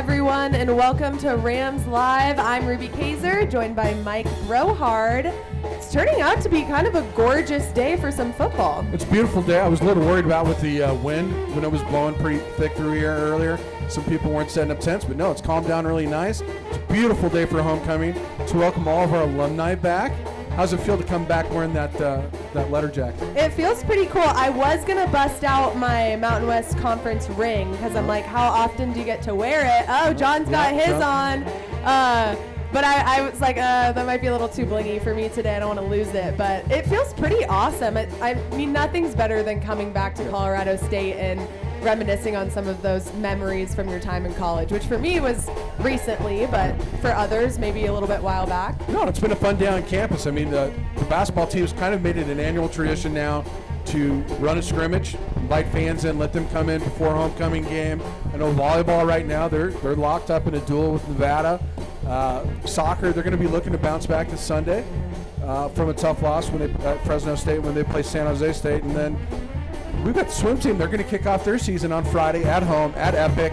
everyone, and welcome to Rams Live. I'm Ruby Kaiser, joined by Mike Brohard. It's turning out to be kind of a gorgeous day for some football. It's a beautiful day. I was a little worried about with the wind when it was blowing pretty thick through here earlier. Some people weren't setting up tents, but no, it's calmed down really nice. It's a beautiful day for homecoming. To welcome all of our alumni back. How's it feel to come back wearing that letter jacket? It feels pretty cool. I was going to bust out my Mountain West Conference ring because I'm like, how often do you get to wear it? Oh, John's got his on. But I was like, that might be a little too blingy for me today. I don't want to lose it. But it feels pretty awesome. I mean, nothing's better than coming back to Colorado State and reminiscing on some of those memories from your time in college, which for me was recently, but for others, maybe a little bit while back. No, it's been a fun day on campus. I mean, the basketball team's kind of made it an annual tradition now to run a scrimmage, invite fans in, let them come in before homecoming game. I know volleyball right now, they're locked up in a duel with Nevada. Soccer, they're going to be looking to bounce back this Sunday from a tough loss at Fresno State when they play San Jose State. And then we've got the swim team. They're going to kick off their season on Friday at home at Epic.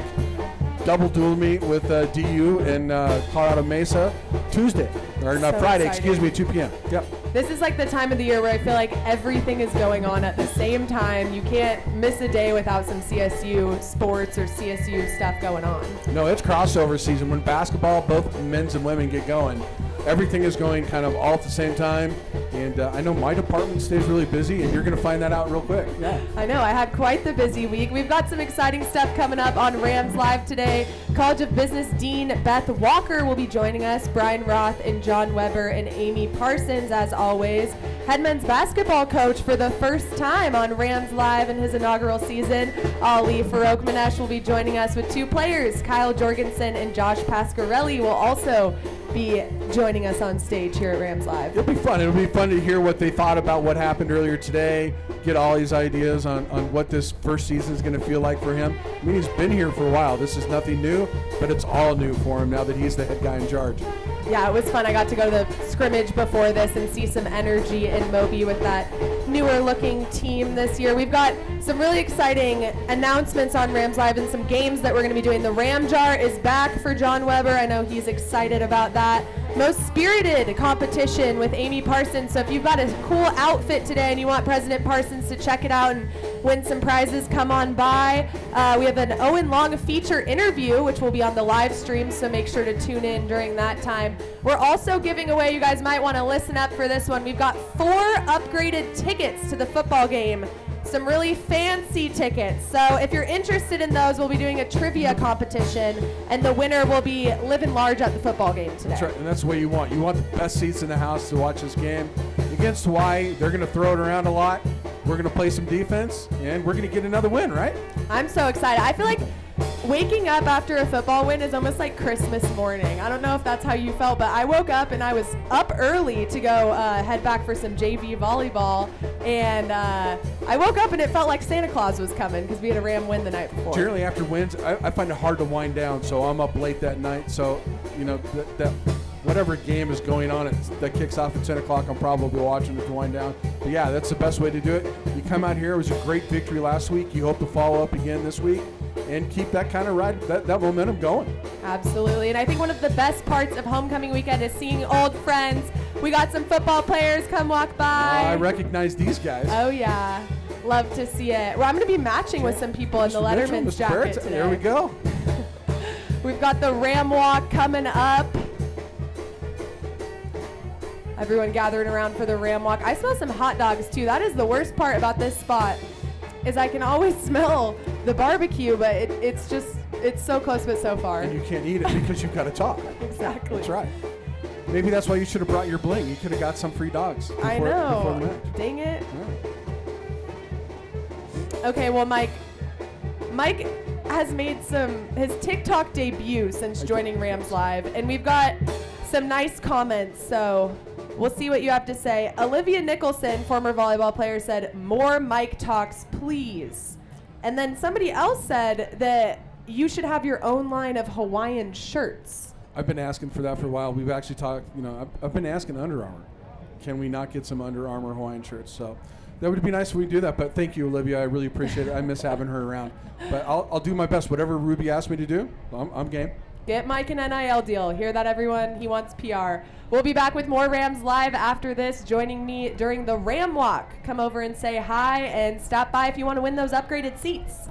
Double dual meet with DU in Colorado Mesa Tuesday. Or not Friday, exciting. Excuse me, 2 p.m. Yep. This is like the time of the year where I feel like everything is going on at the same time. You can't miss a day without some CSU sports or CSU stuff going on. No, it's crossover season. When basketball, both men's and women get going, everything is going kind of all at the same time. And I know my department stays really busy, and you're going to find that out real quick. Yeah. I know. I had quite the busy week. We've got some exciting stuff coming up on Rams Live today. College of Business Dean Beth Walker will be joining us. Brian Roth and John Weber and Amy Parsons, as always. Head men's basketball coach for the first time on Rams Live in his inaugural season, Ali Farokhmanesh, will be joining us with two players. Kyle Jorgensen and Josh Pasquarelli will also be joining us on stage here at Rams Live. It'll be fun. It'll be fun to hear what they thought about what happened earlier today, get all these ideas on what this first season is going to feel like for him. I mean, he's been here for a while. This is nothing new, but it's all new for him now that he's the head guy in charge. Yeah, it was fun. I got to go to the scrimmage before this and see some energy in Moby with that newer looking team this year. We've got some really exciting announcements on Rams Live and some games that we're going to be doing. The Ram Jar is back for John Weber. I know he's excited about that. Most Spirited competition with Amy Parsons. So if you've got a cool outfit today and you want President Parsons to check it out and win some prizes, come on by. We have an Owen Long feature interview, which will be on the live stream, so make sure to tune in during that time. We're also giving away, you guys might want to listen up for this one, we've got 4 upgraded tickets to the football game. Some really fancy tickets. So if you're interested in those, we'll be doing a trivia competition, and the winner will be living large at the football game today. That's right, and that's what you want. You want the best seats in the house to watch this game. Against Hawaii, they're going to throw it around a lot. We're going to play some defense, and we're going to get another win, right? I'm so excited. I feel like waking up after a football win is almost like Christmas morning. I don't know if that's how you felt, but I woke up and I was up early to go head back for some JV volleyball, and I woke up and it felt like Santa Claus was coming because we had a Ram win the night before. Generally after wins, I find it hard to wind down, so I'm up late that night. So, you know, that whatever game is going on that kicks off at 10 o'clock, I'm probably watching it to wind down. But yeah, that's the best way to do it. You come out here, it was a great victory last week. You hope to follow up again this week and keep that kind of ride, that momentum going. Absolutely, and I think one of the best parts of homecoming weekend is seeing old friends. We got some football players come walk by. I recognize these guys. Oh yeah, love to see it. Well, I'm going to be matching with some people in the Letterman's jacket today. There we go. We've got the Ram Walk coming up. Everyone gathering around for the Ram Walk. I smell some hot dogs too. That is the worst part about this spot, is I can always smell the barbecue, but it's so close but so far. And you can't eat it because you've got to talk. Exactly. That's right. Maybe that's why you should have brought your bling. You could have got some free dogs. I know. Dang it. Yeah. Okay, well, Mike has made his TikTok debut since joining Rams Live, and we've got some nice comments, so we'll see what you have to say. Olivia Nicholson, former volleyball player, said, "More Mike talks, please." And then somebody else said that you should have your own line of Hawaiian shirts. I've been asking for that for a while. We've actually talked, I've been asking Under Armour. can we not get some Under Armour Hawaiian shirts? So that would be nice if we do that. But thank you, Olivia. I really appreciate it. I miss having her around. But I'll do my best. Whatever Ruby asked me to do, I'm game. Get Mike an NIL deal. Hear that, everyone? He wants PR. We'll be back with more Rams Live after this. Joining me during the Ram Walk. Come over and say hi and stop by if you want to win those upgraded seats.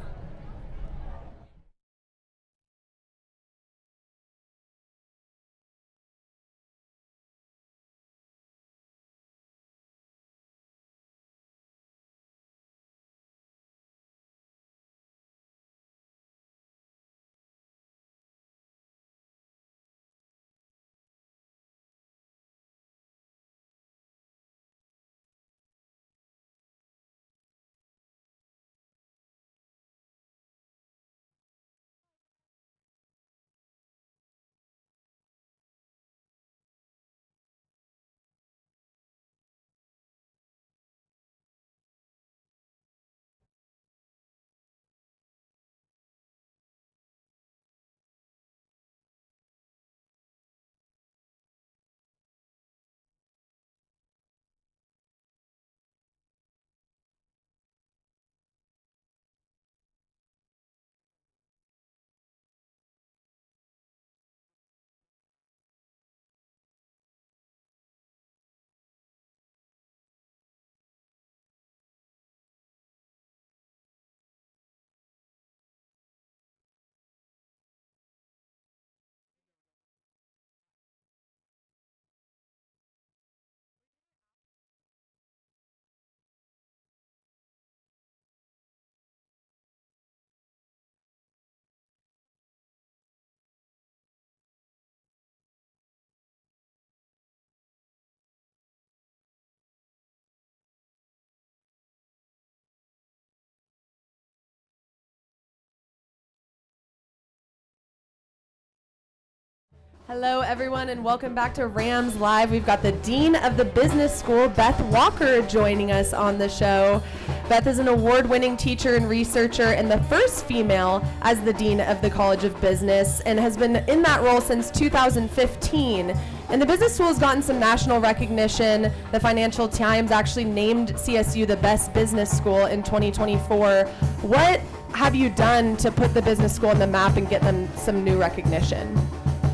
Hello, everyone, and welcome back to Rams Live. We've got the Dean of the Business School, Beth Walker, joining us on the show. Beth is an award-winning teacher and researcher and the first female as the Dean of the College of Business, and has been in that role since 2015. And the business school has gotten some national recognition. The Financial Times actually named CSU the best business school in 2024. What have you done to put the business school on the map and get them some new recognition?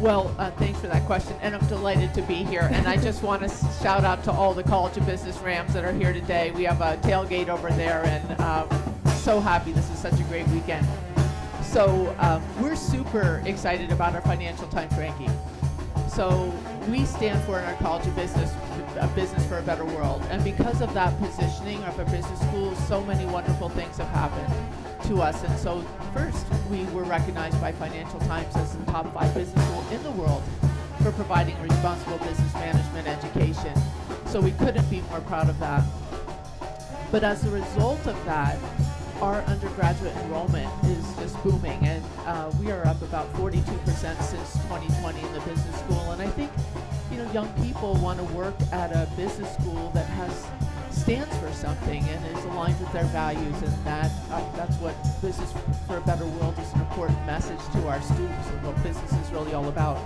Well, thanks for that question, and I'm delighted to be here. And I just want to shout out to all the College of Business Rams that are here today. We have a tailgate over there, and so happy. This is such a great weekend. So we're super excited about our Financial Times ranking. So we stand for in our College of Business, a business for a better world. And because of that positioning of our business schools, so many wonderful things have happened to us. And so first, we were recognized by Financial Times as the top 5 business school in the world for providing responsible business management education. So we couldn't be more proud of that. But as a result of that, our undergraduate enrollment is just booming, and we are up about 42% since 2020 in the business school. And I think, young people want to work at a business school that stands for something and is aligned with their values, and that's what Business for a Better World is, an important message to our students of what business is really all about.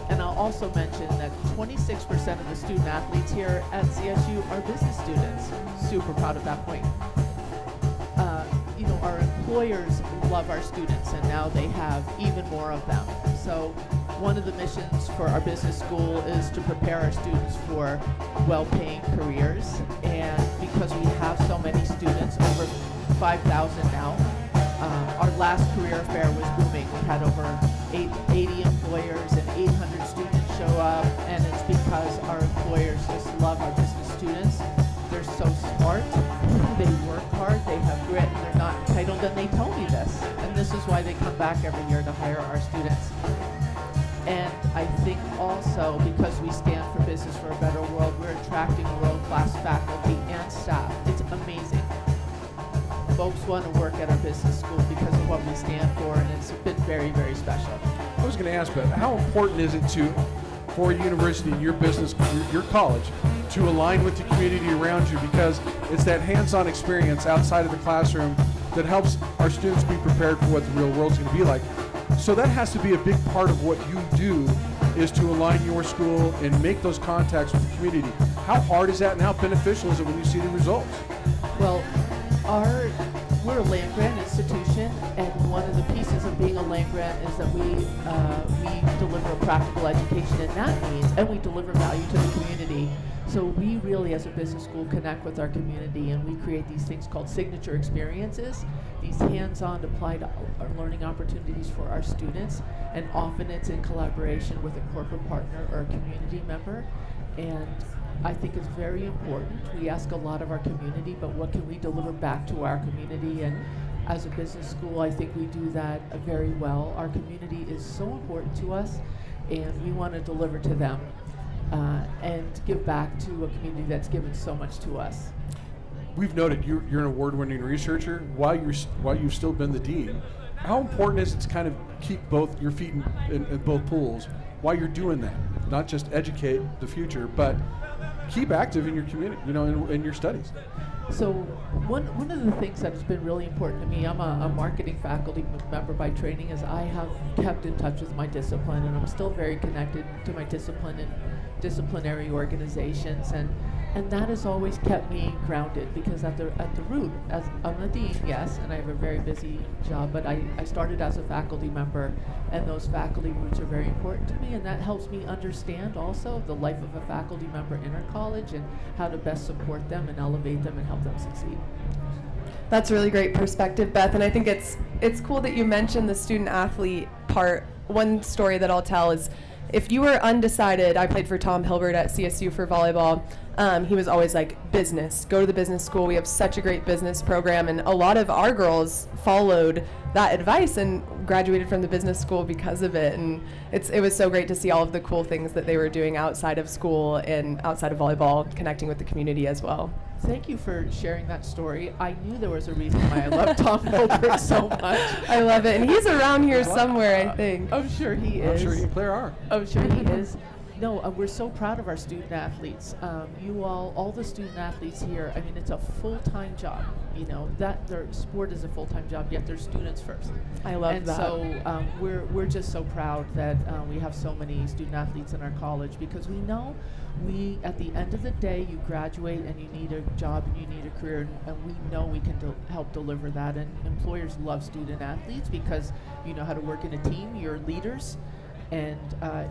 And I'll also mention that 26% of the student athletes here at CSU are business students. Super proud of that point. Our employers love our students, and now they have even more of them. So one of the missions for our business school is to prepare our students for well-paying careers. And because we have so many students, over 5,000 now, our last career fair was booming. We had over 80 employers and 800 students show up, and it's because our employers just love our business students. They're so smart, they work hard, they have grit, and they're not entitled, and they tell me this. And this is why they come back every year to hire our students. And I think also because we stand for Business for a Better World, we're attracting world-class faculty and staff. It's amazing. Folks want to work at our business school because of what we stand for, and it's been very, very special. I was going to ask, but how important is it for a university, your business, your college, to align with the community around you? Because it's that hands-on experience outside of the classroom that helps our students be prepared for what the real world's going to be like. So that has to be a big part of what you do is to align your school and make those contacts with the community. How hard is that, and how beneficial is it when you see the results? Well, we're a land-grant institution, and one of the pieces of being a land-grant is that we deliver a practical education, and that means, and we deliver value to the community. So we really, as a business school, connect with our community, and we create these things called signature experiences, these hands-on applied learning opportunities for our students, and often it's in collaboration with a corporate partner or a community member. And I think it's very important. We ask a lot of our community, but what can we deliver back to our community? And as a business school, I think we do that very well. Our community is so important to us, and we want to deliver to them and give back to a community that's given so much to us. We've noted you're an award-winning researcher. While you've still been the dean, how important is it to kind of keep both your feet in both pools while you're doing that? Not just educate the future, but keep active in your community, in your studies. So one of the things that has been really important to me, I'm a marketing faculty member by training, is I have kept in touch with my discipline, and I'm still very connected to my discipline and disciplinary organizations, and that has always kept me grounded, because at the root, as I'm a dean, yes, and I have a very busy job, but I started as a faculty member, and those faculty roots are very important to me, and that helps me understand also the life of a faculty member in our college and how to best support them and elevate them and help them succeed. That's really great perspective, Beth, and I think it's cool that you mentioned the student athlete part. One story that I'll tell is, if you were undecided, I played for Tom Hilbert at CSU for volleyball. He was always like, business, go to the business school. We have such a great business program. And a lot of our girls followed that advice and graduated from the business school because of it. And it was so great to see all of the cool things that they were doing outside of school and outside of volleyball, connecting with the community as well. Thank you for sharing that story. I knew there was a reason why I love Tom Hilbert so much. I love it. And he's around here somewhere, I think. I'm sure he is. I'm sure he can play our. I'm sure he is. No, we're so proud of our student athletes. You all the student athletes here, I mean, it's a full-time job. That their sport is a full-time job, yet they're students first. I love and that. And so we're just so proud that we have so many student athletes in our college, because we know at the end of the day, you graduate and you need a job and you need a career, and we know we can help deliver that. And employers love student athletes because you know how to work in a team, you're leaders, and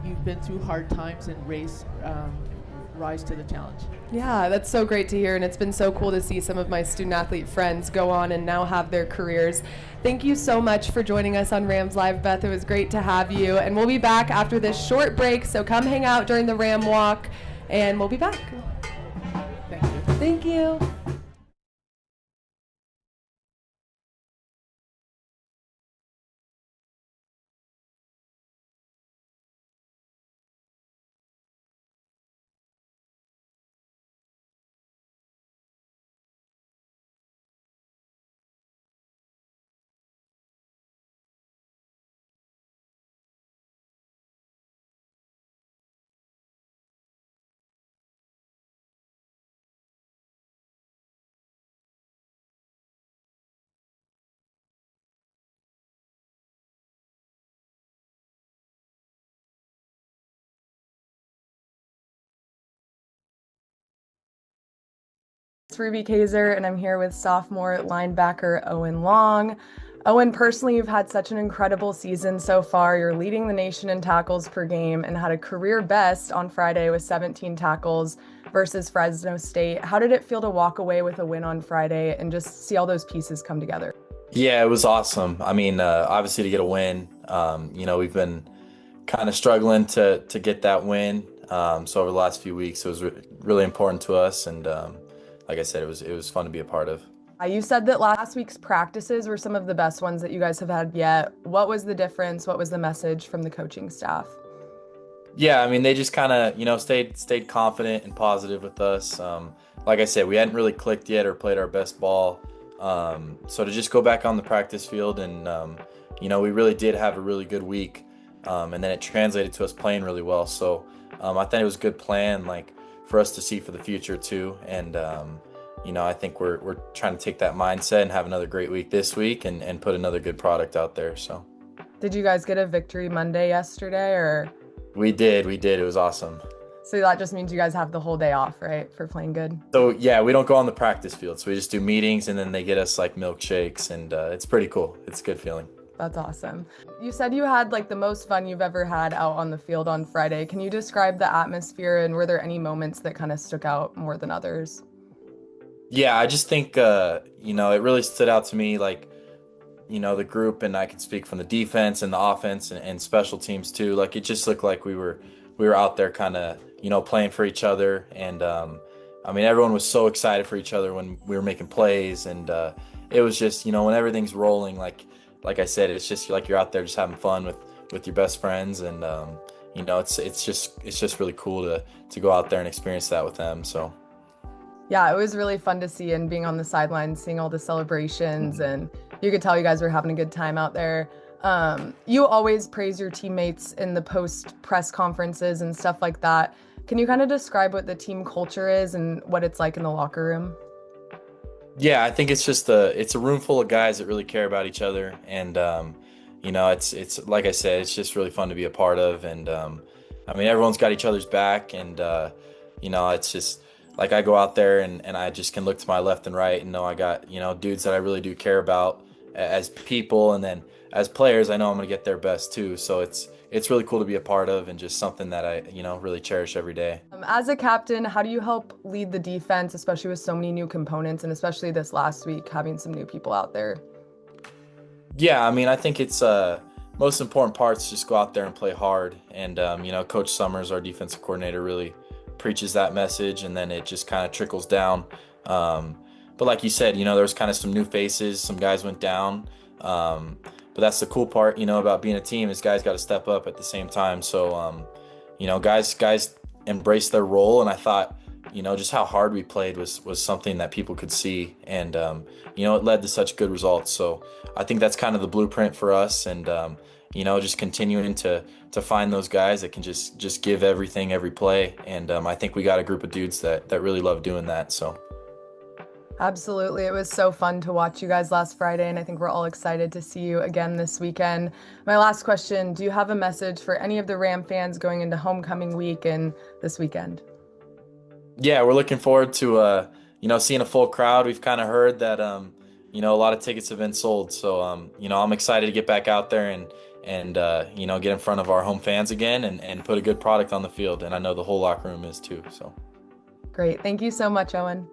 you've been through hard times and rise to the challenge. Yeah, that's so great to hear, and it's been so cool to see some of my student athlete friends go on and now have their careers. Thank you so much for joining us on Rams Live, Beth. It was great to have you, and we'll be back after this short break, so come hang out during the Ram Walk, and we'll be back. Thank you. Thank you. It's Ruby Kaiser, and I'm here with sophomore linebacker Owen Long. Owen, personally, you've had such an incredible season so far. You're leading the nation in tackles per game and had a career best on Friday with 17 tackles versus Fresno State. How did it feel to walk away with a win on Friday and just see all those pieces come together? Yeah, it was awesome. I mean, obviously to get a win, we've been kind of struggling to get that win. So over the last few weeks, it was really important to us, and like I said, it was fun to be a part of. You said that last week's practices were some of the best ones that you guys have had yet. What was the difference? What was the message from the coaching staff? Yeah, I mean, they just kind of, stayed confident and positive with us. Like I said, we hadn't really clicked yet or played our best ball. So to just go back on the practice field and, we really did have a really good week. And then it translated to us playing really well. So I thought it was a good plan, for us to see for the future too. And, I think we're trying to take that mindset and have another great week this week and put another good product out there. So, did you guys get a victory Monday yesterday, or We did. It was awesome. So that just means you guys have the whole day off, right, for playing good? So yeah, we don't go on the practice field. So we just do meetings, and then they get us like milkshakes, and it's pretty cool. It's a good feeling. That's awesome. You said you had like the most fun you've ever had out on the field on Friday. Can you describe the atmosphere, and were there any moments that kind of stuck out more than others? Yeah, I just think it really stood out to me, like, the group, and I can speak from the defense and the offense and special teams too. Like, it just looked like we were out there kind of, playing for each other. And everyone was so excited for each other when we were making plays, and it was just, when everything's rolling, like I said, it's just like you're out there just having fun with your best friends, and it's just really cool to go out there and experience that with them. So Yeah, it was really fun to see, and being on the sidelines, seeing all the celebrations, and you could tell you guys were having a good time out there. You always praise your teammates in the post press conferences and stuff like that. Can you kind of describe what the team culture is and what it's like in the locker room? yeah, I think it's just it's a room full of guys that really care about each other, and it's like I said, it's just really fun to be a part of, and everyone's got each other's back, and it's just like I go out there and I just can look to my left and right and know I got, dudes that I really do care about as people, and then as players, I know I'm going to get their best too. So it's really cool to be a part of, and just something that I, really cherish every day. As a captain, how do you help lead the defense, especially with so many new components, and especially this last week, having some new people out there? Yeah, I think it's most important part's just go out there and play hard. And, Coach Summers, our defensive coordinator, really preaches that message, and then it just kind of trickles down. But like you said, there was kind of some new faces, some guys went down. But that's the cool part, about being a team, is guys got to step up at the same time. So, guys embrace their role, and I thought, just how hard we played was something that people could see, and it led to such good results. So I think that's kind of the blueprint for us, and just continuing to find those guys that can just give everything every play, and I think we got a group of dudes that really love doing that. So. Absolutely. It was so fun to watch you guys last Friday, and I think we're all excited to see you again this weekend. My last question, do you have a message for any of the Ram fans going into homecoming week and this weekend? Yeah, we're looking forward to seeing a full crowd. We've kind of heard that a lot of tickets have been sold, so I'm excited to get back out there and get in front of our home fans again and put a good product on the field, and I know the whole locker room is too. So great. Thank you so much, Owen.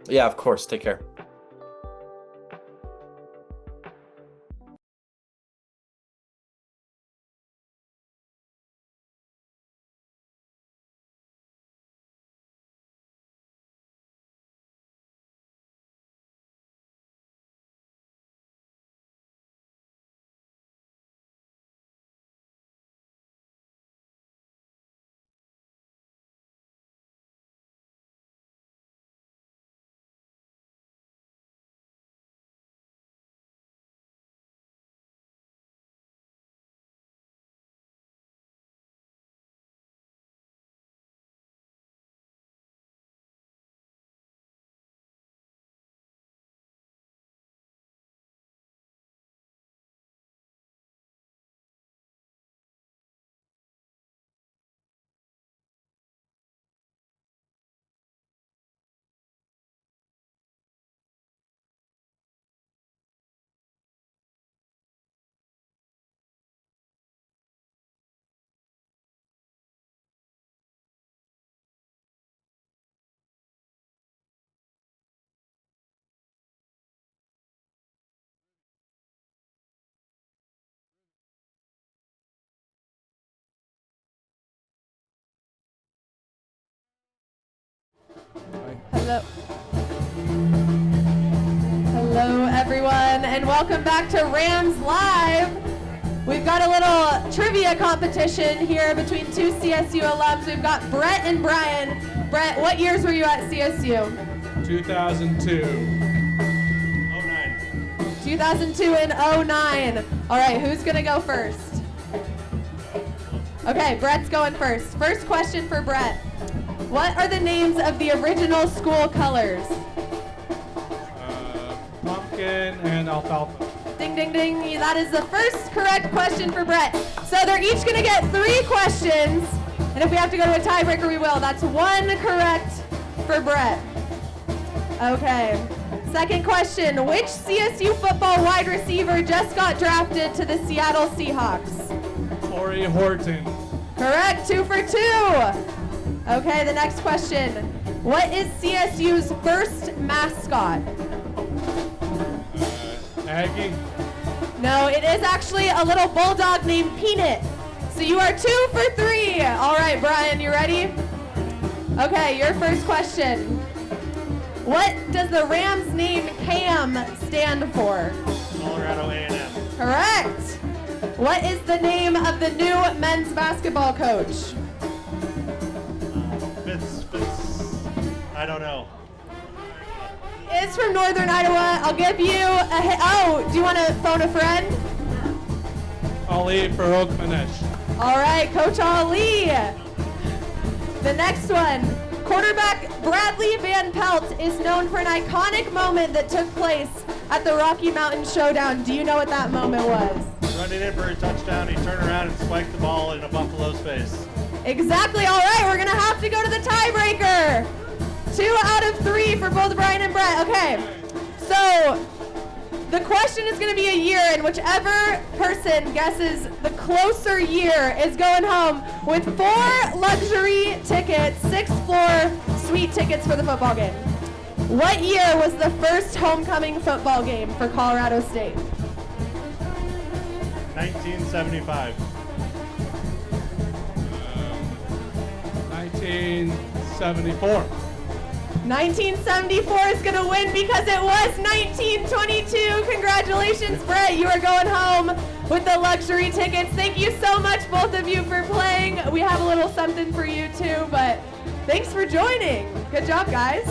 Yeah, of course. Take care. Hello. Hello, everyone, and welcome back to Rams Live. We've got a little trivia competition here between two CSU alums. We've got Brett and Brian. Brett, what years were you at CSU? 2002. 2002 and 09. All right, who's going to go first? Okay, Brett's going first. First question for Brett. What are the names of the original school colors? Pumpkin and alfalfa. Ding, ding, ding. That is the first correct question for Brett. So they're each going to get 3 questions. And if we have to go to a tiebreaker, we will. That's 1 correct for Brett. Okay. Second question. Which CSU football wide receiver just got drafted to the Seattle Seahawks? Corey Horton. Correct. 2 for 2. Okay, the next question. What is CSU's first mascot? Aggie. No, it is actually a little bulldog named Peanut. So you are 2 for 3. All right, Brian, you ready? Okay, your first question. What does the Rams name Cam stand for? Colorado A&M. Correct. What is the name of the new men's basketball coach? I don't know. It's from Northern Iowa. I'll give you a hit. Oh, do you want to phone a friend? Ali Farokhmanesh. All right, Coach Ali. The next one. Quarterback Bradley Van Pelt is known for an iconic moment that took place at the Rocky Mountain Showdown. Do you know what that moment was? Running in for a touchdown, he turned around and spiked the ball in a Buffalo's face. Exactly. All right, we're going to have to go to the tiebreaker. 2 out of 3 for both Brian and Brett. Okay, so the question is going to be a year, and whichever person guesses the closer year is going home with 4 luxury tickets, 6th floor suite tickets for the football game. What year was the first homecoming football game for Colorado State? 1975. 1974. 1974 is going to win because it was 1922. Congratulations, Brett. You are going home with the luxury tickets. Thank you so much, both of you, for playing. We have a little something for you, too, but thanks for joining. Good job, guys.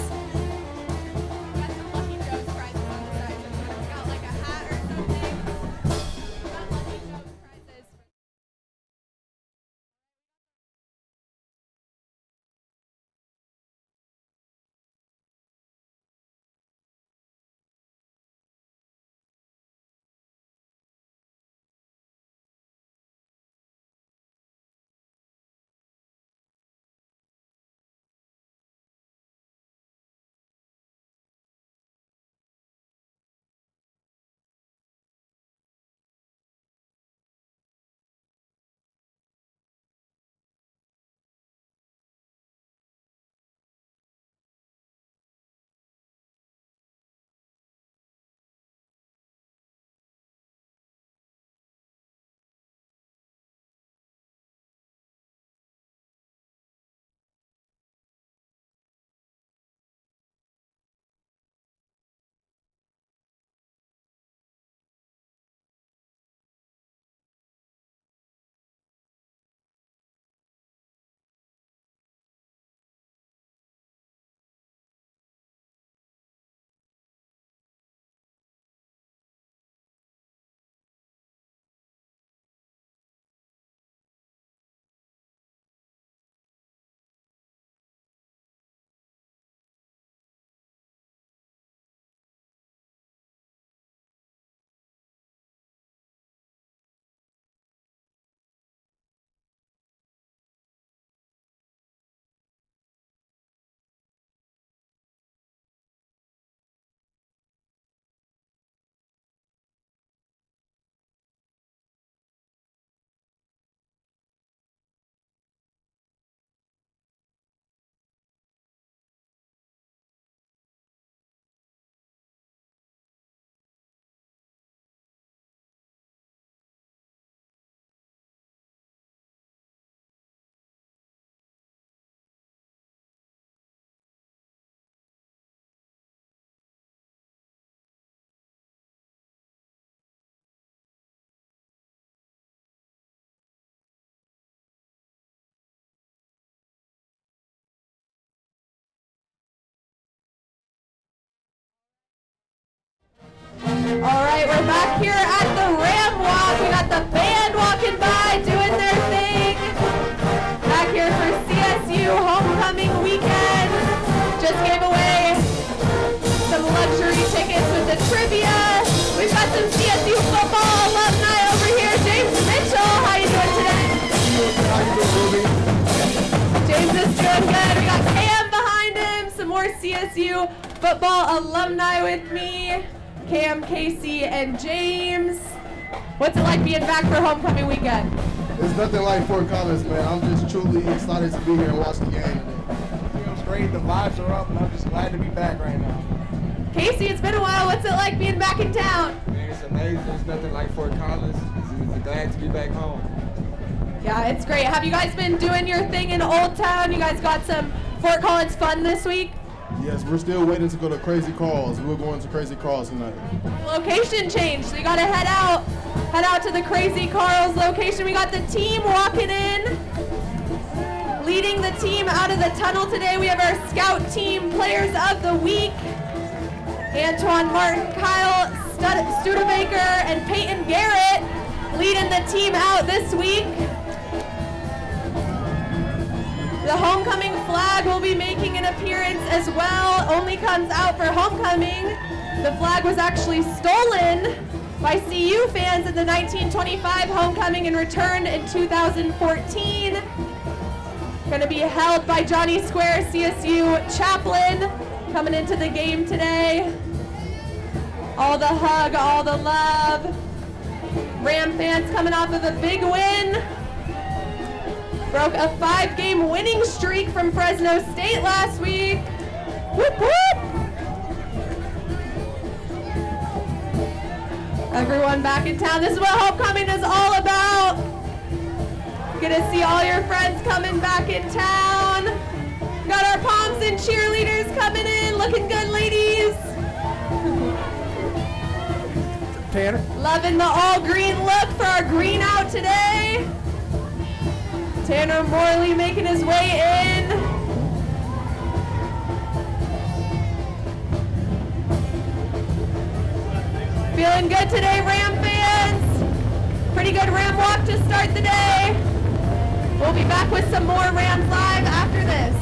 All right, we're back here at the Ram Walk. We got the band walking by, doing their thing. Back here for CSU homecoming weekend. Just gave away some luxury tickets with the trivia. We've got some CSU football alumni over here. James Mitchell, how you doing today? How you doing, Ruby? CSU football alumni with me, Cam, Casey, and James. What's it like being back for homecoming weekend? It's nothing like Fort Collins, man. I'm just truly excited to be here and watch the game today. It feels great. The vibes are up, and I'm just glad to be back right now. Casey, it's been a while. What's it like being back in town? Man, it's amazing. There's nothing like Fort Collins. It's glad to be back home. Yeah, it's great. Have you guys been doing your thing in Old Town? You guys got some Fort Collins fun this week? Yes, we're still waiting to go to Crazy Carl's. We're going to Crazy Carl's tonight. Location change, so you gotta head out to the Crazy Carl's location. We got the team walking in. Leading the team out of the tunnel today, we have our scout team players of the week. Antoine Martin, Kyle Studebaker, and Peyton Garrett leading the team out this week. The homecoming flag will be making an appearance as well. Only comes out for homecoming. The flag was actually stolen by CU fans at the 1925 homecoming and returned in 2014. Going to be held by Johnny Square, CSU chaplain, coming into the game today. All the hug, all the love. Ram fans coming off of a big win. Broke a 5-game winning streak from Fresno State last week. Whoop, whoop. Everyone back in town. This is what homecoming is all about. Gonna see all your friends coming back in town. Got our Poms and cheerleaders coming in. Looking good, ladies. Tanner? Loving the all green look for our green out today. Tanner Morley making his way in. Feeling good today, Ram fans. Pretty good Ram walk to start the day. We'll be back with some more Rams Live after this.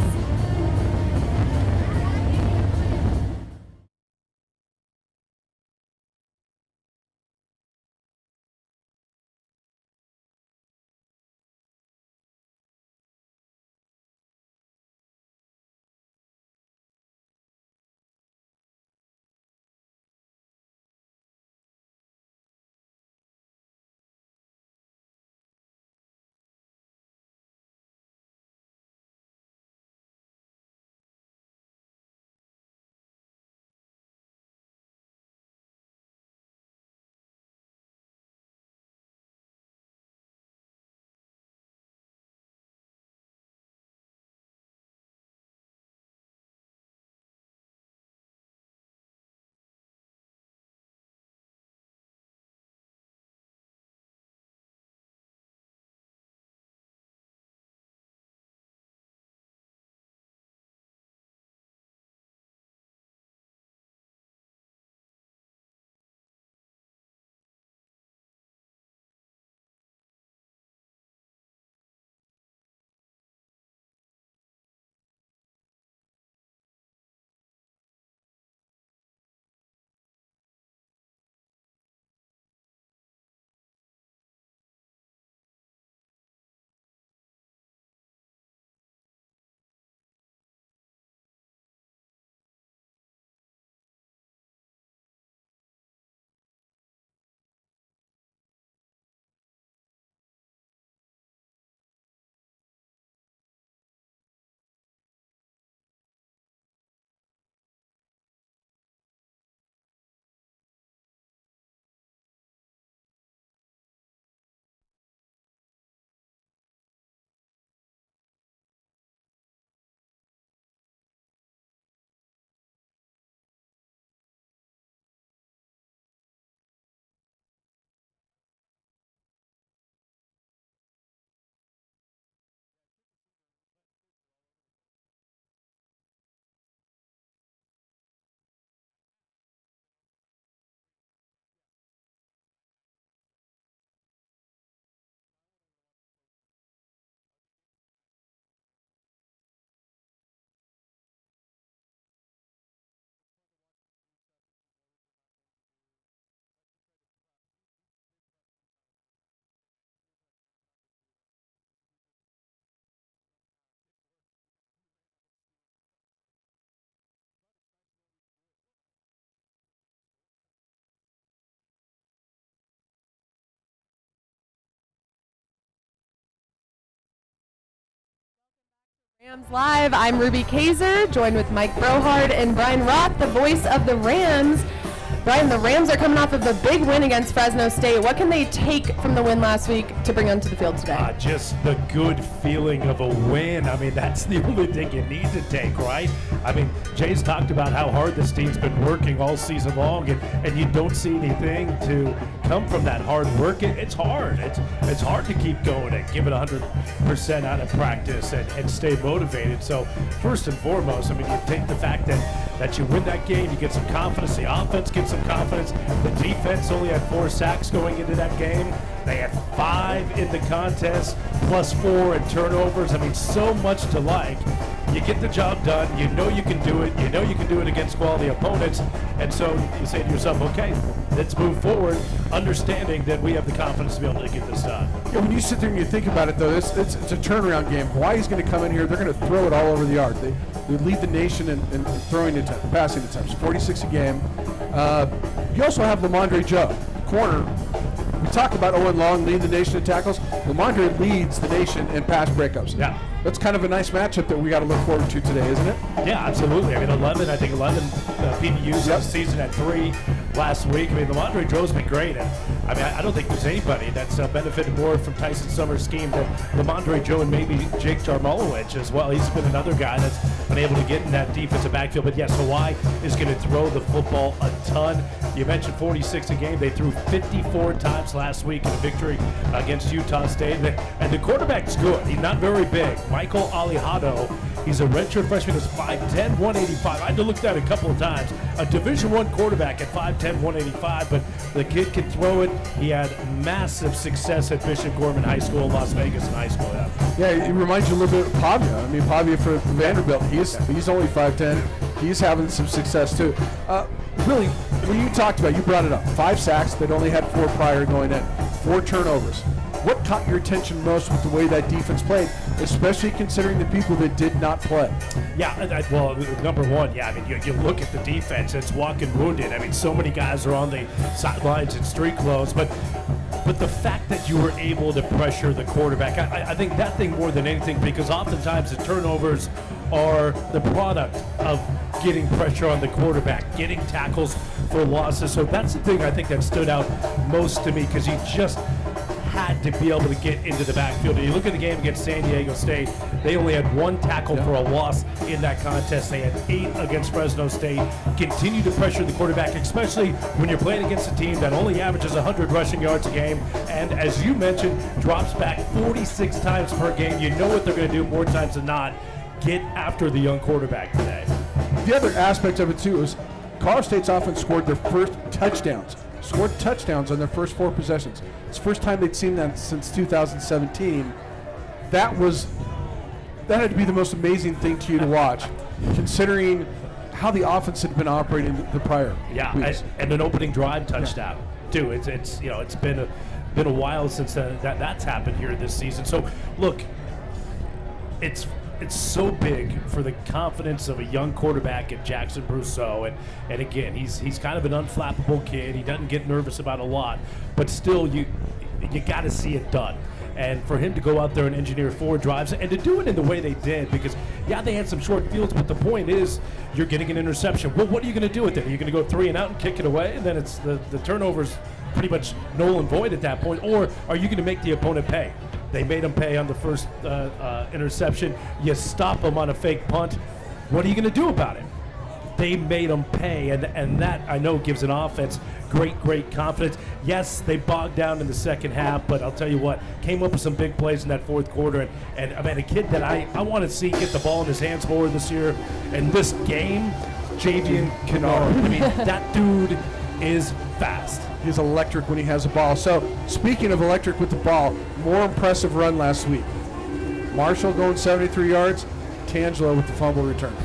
Rams Live, I'm Ruby Kaiser, joined with Mike Brohard and Brian Roth, the voice of the Rams. Brian, the Rams are coming off of a big win against Fresno State. What can they take from the win last week to bring onto the field today? Just the good feeling of a win. I mean, that's the only thing you need to take, right? I mean, Jay's talked about how hard this team's been working all season long, and you don't see anything to come from that hard work. It's hard. It's hard to keep going and give it 100% out of practice and stay motivated. So first and foremost, I mean, you take the fact that you win that game, you get some confidence, the offense gets some confidence. The defense only had 4 sacks going into that game. They had 5 in the contest, plus 4 in turnovers. I mean, so much to like. You get the job done. You know you can do it. You know you can do it against quality opponents. And so you say to yourself, okay, let's move forward, understanding that we have the confidence to be able to get this done. Yeah, when you sit there and you think about it, though, it's a turnaround game. Hawaii's going to come in here. They're going to throw it all over the yard. They lead the nation in throwing attempts, passing attempts, 46 a game. You also have Lamondre Joe, corner. We talk about Owen Long leading the nation in tackles. Lamondre leads the nation in pass breakups. Yeah. That's kind of a nice matchup that we got to look forward to today, isn't it? Yeah, absolutely. I mean, 11 PBUs this season at 3 last week. I mean, Lamondre Joe's been great. And I mean, I don't think there's anybody that's benefited more from Tyson Summers' scheme than Lamondre Joe and maybe Jake Jarmolowicz as well. He's been another guy that's been able to get in that defensive backfield. But yes, Hawaii is going to throw the football a ton. You mentioned 46 a game. They threw 54 times last week in a victory against Utah State. And the quarterback's good. He's not very big. Michael Alejado, he's a redshirt freshman, is 5'10", 185. I had to look at that a couple of times. A Division I quarterback at 5'10", 185, but the kid can throw it. He had massive success at Bishop Gorman High School in Las Vegas in high school. Yeah, it reminds you a little bit of Pavia. I mean, Pavia for Vanderbilt, he's only 5'10". He's having some success too. Really, when you talked about, you brought it up, 5 sacks. They'd only had 4 prior going in, 4 turnovers. What caught your attention most with the way that defense played, especially considering the people that did not play? Yeah, well, number one, yeah, I mean, you look at the defense, it's walking wounded. I mean, so many guys are on the sidelines in street clothes, but the fact that you were able to pressure the quarterback, I think that thing more than anything, because oftentimes the turnovers are the product of getting pressure on the quarterback, getting tackles for losses. So that's the thing I think that stood out most to me, because you just had to be able to get into the backfield. And you look at the game against San Diego State, they only had 1 tackle for a loss in that contest. They had 8 against Fresno State. Continue to pressure the quarterback, especially when you're playing against a team that only averages 100 rushing yards a game, and as you mentioned, drops back 46 times per game. You know what they're going to do more times than not. Get after the young quarterback today. The other aspect of it too is Colorado State's offense scored their first touchdowns. Scored touchdowns on their first 4 possessions. It's the first time they'd seen that since 2017. That had to be the most amazing thing to you to watch, considering how the offense had been operating the prior weeks. And an opening drive touchdown too. It's been a while since that's happened here this season. So look, it's so big for the confidence of a young quarterback at Jackson Brousseau, and again, he's kind of an unflappable kid. He doesn't get nervous about a lot, but still, you got to see it done. And for him to go out there and engineer 4 drives and to do it in the way they did, because they had some short fields, but the point is you're getting an interception. Well, what are you going to do with it? Are you going to go 3 and out and kick it away, and then it's the turnovers pretty much null and void at that point, or are you going to make the opponent pay? They made him pay on the first interception. You stop him on a fake punt. What are you going to do about it? They made him pay, and that, I know, gives an offense great confidence. Yes, they bogged down in the second half, but I'll tell you what, came up with some big plays in that 4th quarter. And I mean, a kid that I want to see get the ball in his hands more this year. And this game, Javian Kennard. I mean, that dude is fast. He's electric when he has the ball. So, speaking of electric with the ball, more impressive run last week. Marshall going 73 yards, Tangelo with the fumble return.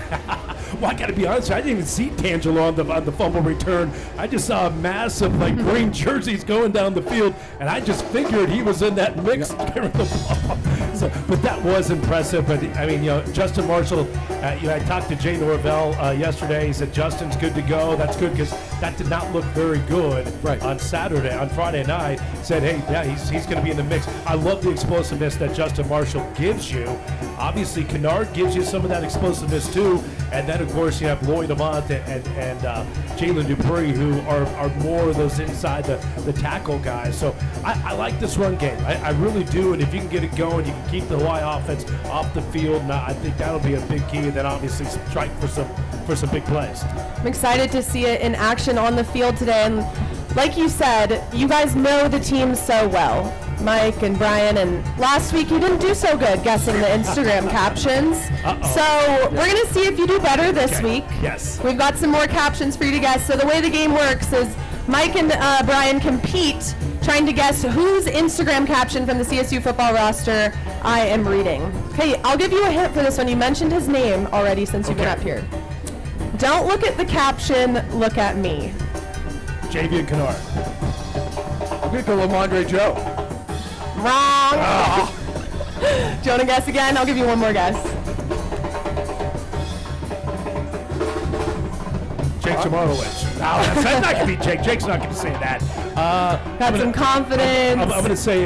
Well, I got to be honest, I didn't even see Tangelo on the fumble return. I just saw a massive green jerseys going down the field, and I just figured he was in that mix carrying the ball. But that was impressive. But I mean, Justin Marshall. I talked to Jay Norvell yesterday. He said Justin's good to go. That's good because that did not look very good on Friday night. Said, hey, yeah, he's going to be in the mix. I love the explosiveness that Justin Marshall gives you. Obviously, Kennard gives you some of that explosiveness too. And then, of course, you have Lloyd Amont and Jalen Dupree, who are more of those inside the tackle guys. So I like this run game. I really do. And if you can get it going, you can keep the Hawaii offense off the field. And I think that'll be a big key. And then obviously strike for some big plays. I'm excited to see it in action on the field today. And like you said, you guys know the team so well, Mike and Brian, and last week you didn't do so good guessing the Instagram captions. So we're going to see if you do better this week. Yes. We've got some more captions for you to guess. So the way the game works is Mike and Brian compete trying to guess whose Instagram caption from the CSU football roster I am reading. Okay, I'll give you a hint for this one. You mentioned his name already since you've been up here. Don't look at the caption, look at me. Javian Kennard. I'm going to go Lamondre Joe. Wrong. Do you want to guess again? I'll give you one more guess. Jake Samarowicz. No, that's not going to be Jake. Jake's not going to say that. Got some confidence. I'm going to say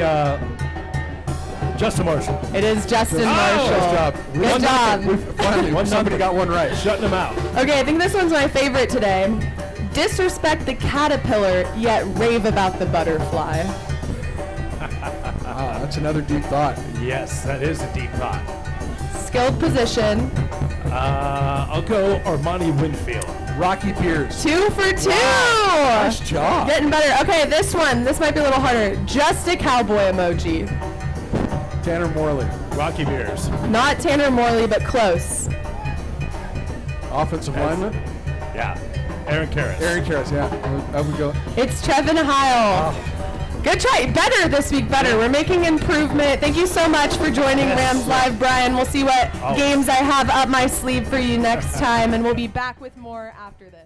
Justin Marshall. It is Justin Marshall. Nice job. Good job. Finally, somebody got one right. Shutting him out. Okay, I think this one's my favorite today. Disrespect the caterpillar, yet rave about the butterfly. Wow, that's another deep thought. Yes, that is a deep thought. Skilled position. I'll go Armani Winfield. Rocky Pierce. 2 for 2. Nice job. Getting better. Okay, this might be a little harder. Just a cowboy emoji. Tanner Morley. Rocky Beers. Not Tanner Morley, but close. Offensive lineman. Yeah. Aaron Karras. Aaron Karras, yeah. I would go. It's Trevin Heil. Good try. Better this week, better. We're making improvement. Thank you so much for joining Rams Live, Brian. We'll see what games I have up my sleeve for you next time, and we'll be back with more after this.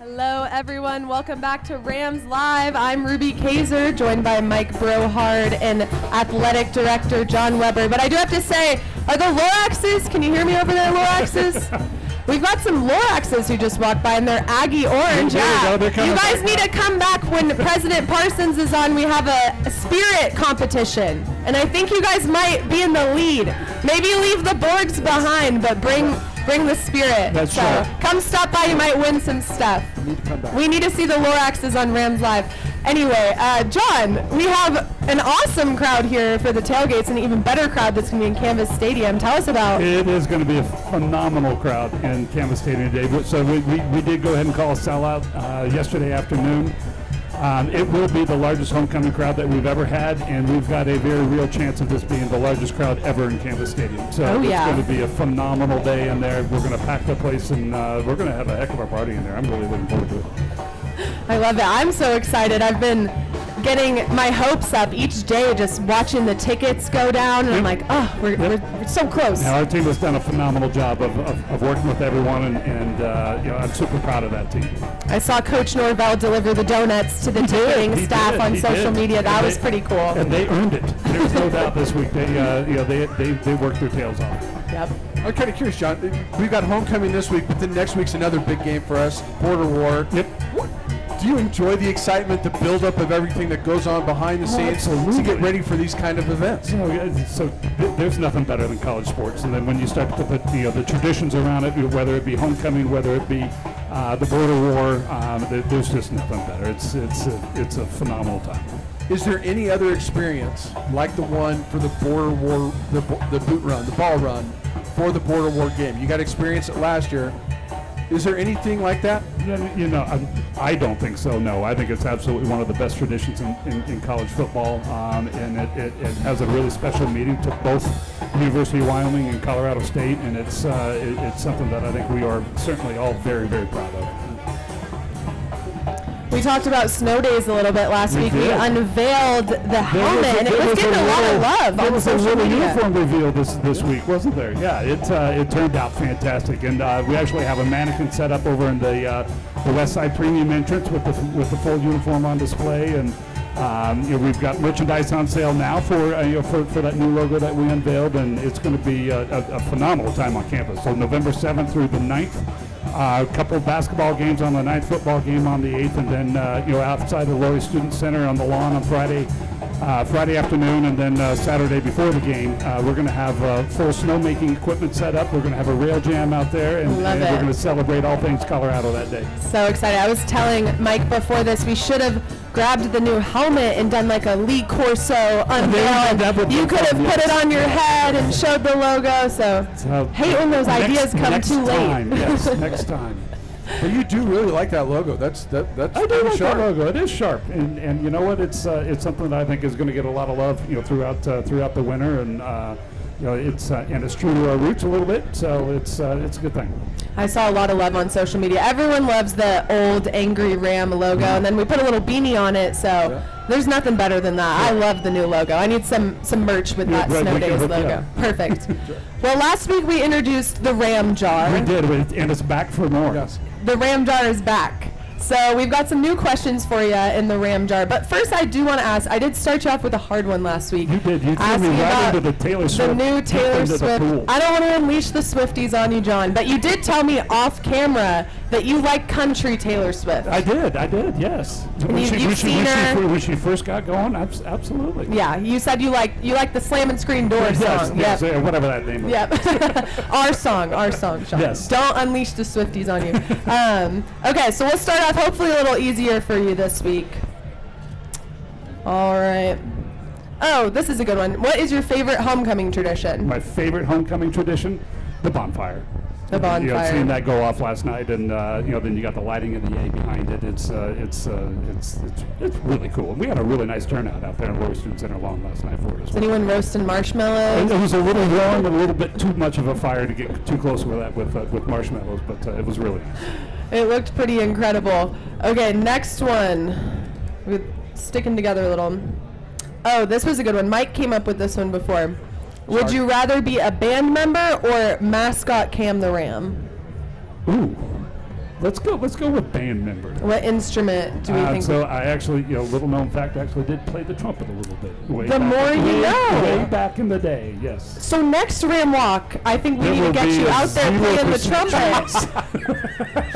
Hello, everyone. Welcome back to Rams Live. I'm Ruby Kaiser, joined by Mike Brohard and Athletic Director John Weber. But I do have to say, are the Loraxes? Can you hear me over there, Loraxes? We've got some Loraxes who just walked by, and they're Aggie orange. Yeah. You guys need to come back when President Parsons is on. We have a spirit competition, and I think you guys might be in the lead. Maybe leave the Borgs behind, but bring the spirit. That's so right. Come stop by. You might win some stuff. We need to see the Loraxes on Rams Live. Anyway, John, we have an awesome crowd here for the tailgates, and an even better crowd that's going to be in Canvas Stadium. Tell us about. It is going to be a phenomenal crowd in Canvas Stadium today. So we did go ahead and call a sellout yesterday afternoon. It will be the largest homecoming crowd that we've ever had, and we've got a very real chance of this being the largest crowd ever in Canvas Stadium. So it's going to be a phenomenal day in there. We're going to pack the place, and we're going to have a heck of a party in there. I'm really looking forward to it. I love it. I'm so excited. I've been getting my hopes up each day, just watching the tickets go down, and I'm like, oh, we're so close. Now, our team has done a phenomenal job of working with everyone, and I'm super proud of that team. I saw Coach Norvell deliver the donuts to the ticketing staff on social media. That was pretty cool. And they earned it. There's no doubt this week. They worked their tails off. Yep. I'm kind of curious, John. We've got homecoming this week, but then next week's another big game for us, Border War. Yep. Do you enjoy the excitement, the buildup of everything that goes on behind the scenes to get ready for these kind of events? So there's nothing better than college sports. And then when you start to put the traditions around it, whether it be homecoming, whether it be the border war, there's just nothing better. It's a phenomenal time. Is there any other experience like the one for the border war, the boot run, the ball run for the border war game? You got to experience it last year. Is there anything like that? I don't think so, no. I think it's absolutely one of the best traditions in college football, and it has a really special meaning to both University of Wyoming and Colorado State, and it's something that I think we are certainly all very, very proud of. We talked about snow days a little bit last week. We unveiled the helmet, and it was getting a lot of love on social media. There was a little uniform reveal this week, wasn't there? Yeah, it turned out fantastic, and we actually have a mannequin set up over in the West Side Premium entrance with the full uniform on display, and we've got merchandise on sale now for that new logo that we unveiled, and it's going to be a phenomenal time on campus. So November 7th through the 9th. A couple of basketball games on the 9th, football game on the 8th, and then outside the Laurie Student Center on the lawn on Friday afternoon, and then Saturday before the game, we're going to have full snowmaking equipment set up. We're going to have a rail jam out there, and we're going to celebrate all things Colorado that day. So excited. I was telling Mike before this, we should have grabbed the new helmet and done like a Lee Corso unveil. You could have put it on your head and showed the logo. So hate when those ideas come too late. Yes, next time. But you do really like that logo. That's I do like that logo. It is sharp, and you know what? It's something that I think is going to get a lot of love, throughout the winter, and it's true to our roots a little bit. So it's a good thing. I saw a lot of love on social media. Everyone loves the old Angry Ram logo, and then we put a little beanie on it. So there's nothing better than that. I love the new logo. I need some merch with that Snow Days logo. Perfect. Well, last week we introduced the Ram Jar. We did, and it's back for more. Yes. The Ram Jar is back. So we've got some new questions for you in the Ram Jar. But first, I do want to ask, I did start you off with a hard one last week. You did. You threw me right into the Taylor Swift. The new Taylor Swift. I don't want to unleash the Swifties on you, John, but you did tell me off camera that you like country Taylor Swift. I did, yes. When she first got going, absolutely. Yeah, you said you like the Slam and Screen Door song. Yes, whatever that name was. Yep. Our song, Sean. Yes. Don't unleash the Swifties on you. Okay, so we'll start off hopefully a little easier for you this week. All right. Oh, this is a good one. What is your favorite homecoming tradition? My favorite homecoming tradition? The bonfire. The bonfire. Seeing that go off last night, and then you got the lighting of the A behind it. It's really cool. And we had a really nice turnout out there in Laurie Student Center lawn last night for it as well. Is anyone roasting marshmallows? It was a little warm and a little bit too much of a fire to get too close with that with marshmallows, but it was really nice. It looked pretty incredible. Okay, next one. We're sticking together a little. Oh, this was a good one. Mike came up with this one before. Would you rather be a band member or mascot Cam the Ram? Ooh. Let's go with band member. What instrument do we think? So I actually, little known fact, I actually did play the trumpet a little bit. The more you know. Way back in the day, yes. So next Ram Walk, I think we need to get you out there playing the trumpet.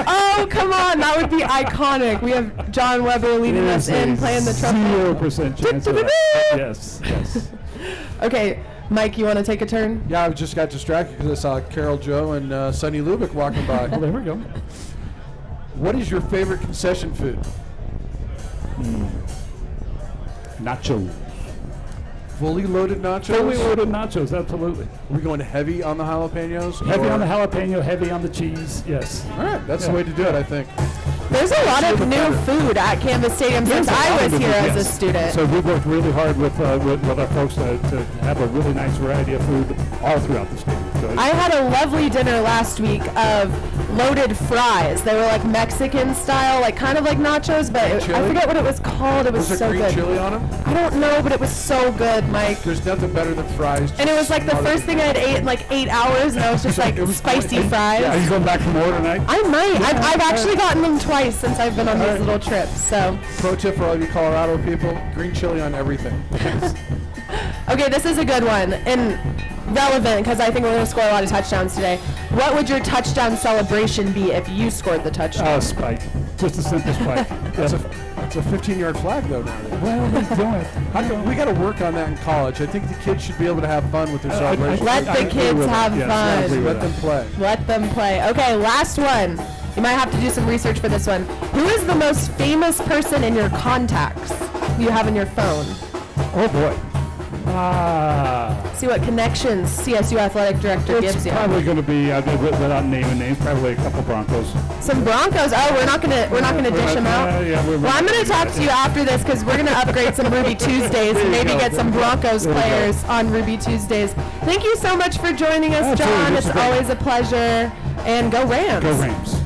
Oh, come on. That would be iconic. We have John Weber leading us in playing the trumpet. 0% chance of that. Yes. Okay, Mike, you want to take a turn? Yeah, I just got distracted because I saw Carol Joe and Sonny Lubick walking by. Well, there we go. What is your favorite concession food? Nachos. Fully loaded nachos? Fully loaded nachos, absolutely. Are we going heavy on the jalapenos? Heavy on the jalapeno, heavy on the cheese, yes. All right, that's the way to do it, I think. There's a lot of new food at Canvas Stadium since I was here as a student. So we've worked really hard with our folks to have a really nice variety of food all throughout the stadium. So I had a lovely dinner last week of loaded fries. They were like Mexican style, like kind of like nachos, but I forget what it was called. It was so green good. chili on them? I don't know, but it was so good, Mike. There's nothing better than fries. And it was like the first thing I had ate in like 8 hours, and I was just like spicy fries. Are you going back for more tonight? I might. I've actually gotten them twice since I've been on these little trips. So. Pro tip for all you Colorado people: green chili on everything. Okay, this is a good one and relevant because I think we're going to score a lot of touchdowns today. What would your touchdown celebration be if you scored the touchdown? Spike. Just a simple spike. That's a 15-yard flag, though, nowadays. Well, We got to work on that in college. I think the kids should be able to have fun with their celebration. Let the kids have fun. Let them play. Let them play. Okay, last one. You might have to do some research for this one. Who is the most famous person in your contacts you have in your phone? Oh, boy. See what connections CSU athletic director gives It's you. probably going to be, without naming names, probably a couple Broncos. Some Broncos. Oh, we're not gonna dish them out. Well, I'm gonna talk to you after this because we're gonna upgrade some Ruby Tuesdays and maybe get some Broncos players on Ruby Tuesdays. Thank you so much for joining us, John. It's always a pleasure. And go Rams. Go Rams.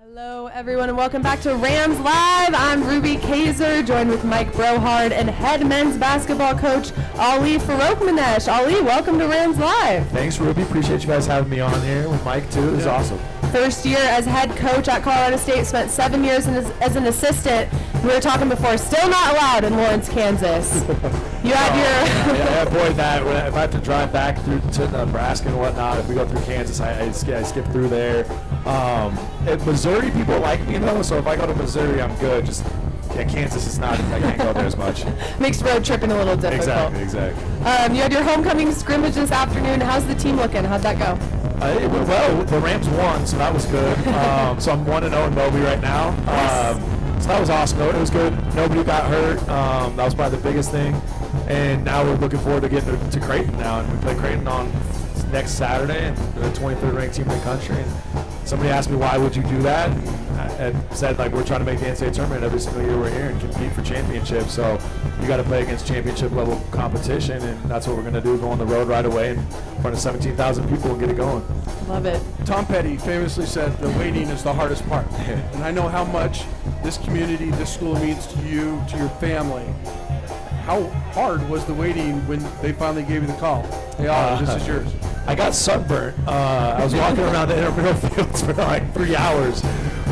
Hello, everyone, and welcome back to Rams Live. I'm Ruby Kaiser, joined with Mike Brohard and head men's basketball coach Ali Farokhmanesh. Ali, welcome to Rams Live. Thanks, Ruby. Appreciate you guys having me on here with Mike, too. This is awesome. First year as head coach at Colorado State, spent 7 years as an assistant. We were talking before, still not allowed in Lawrence, Kansas. You had your... yeah, avoid that. If I have to drive back through to Nebraska and whatnot, if we go through Kansas, I skip through there. At Missouri, people like me, though, so if I go to Missouri, I'm good. Just Kansas is not, I can't go there as much. Makes road tripping a little difficult. Exactly. You had your homecoming scrimmage this afternoon. How's the team looking? How'd that go? It went well. The Rams won, so that was good. So I'm 1-0 in Moby right now. So that was awesome. It was good. Nobody got hurt. That was probably the biggest thing. And now we're looking forward to getting to Creighton now. And we play Creighton on next Saturday, and they're the 23rd ranked team in the country. And somebody asked me, why would you do that? And I said, like, we're trying to make the NCAA tournament every single year we're here and compete for championships. So you got to play against championship level competition, and that's what we're going to do, go on the road right away in front of 17,000 people and get it going. Love it. Tom Petty famously said the waiting is the hardest part. And I know how much this community, this school means to you, to your family. How hard was the waiting when they finally gave you the call? Hey, this is yours. I got sunburnt. I was walking around the intramural fields for like 3 hours.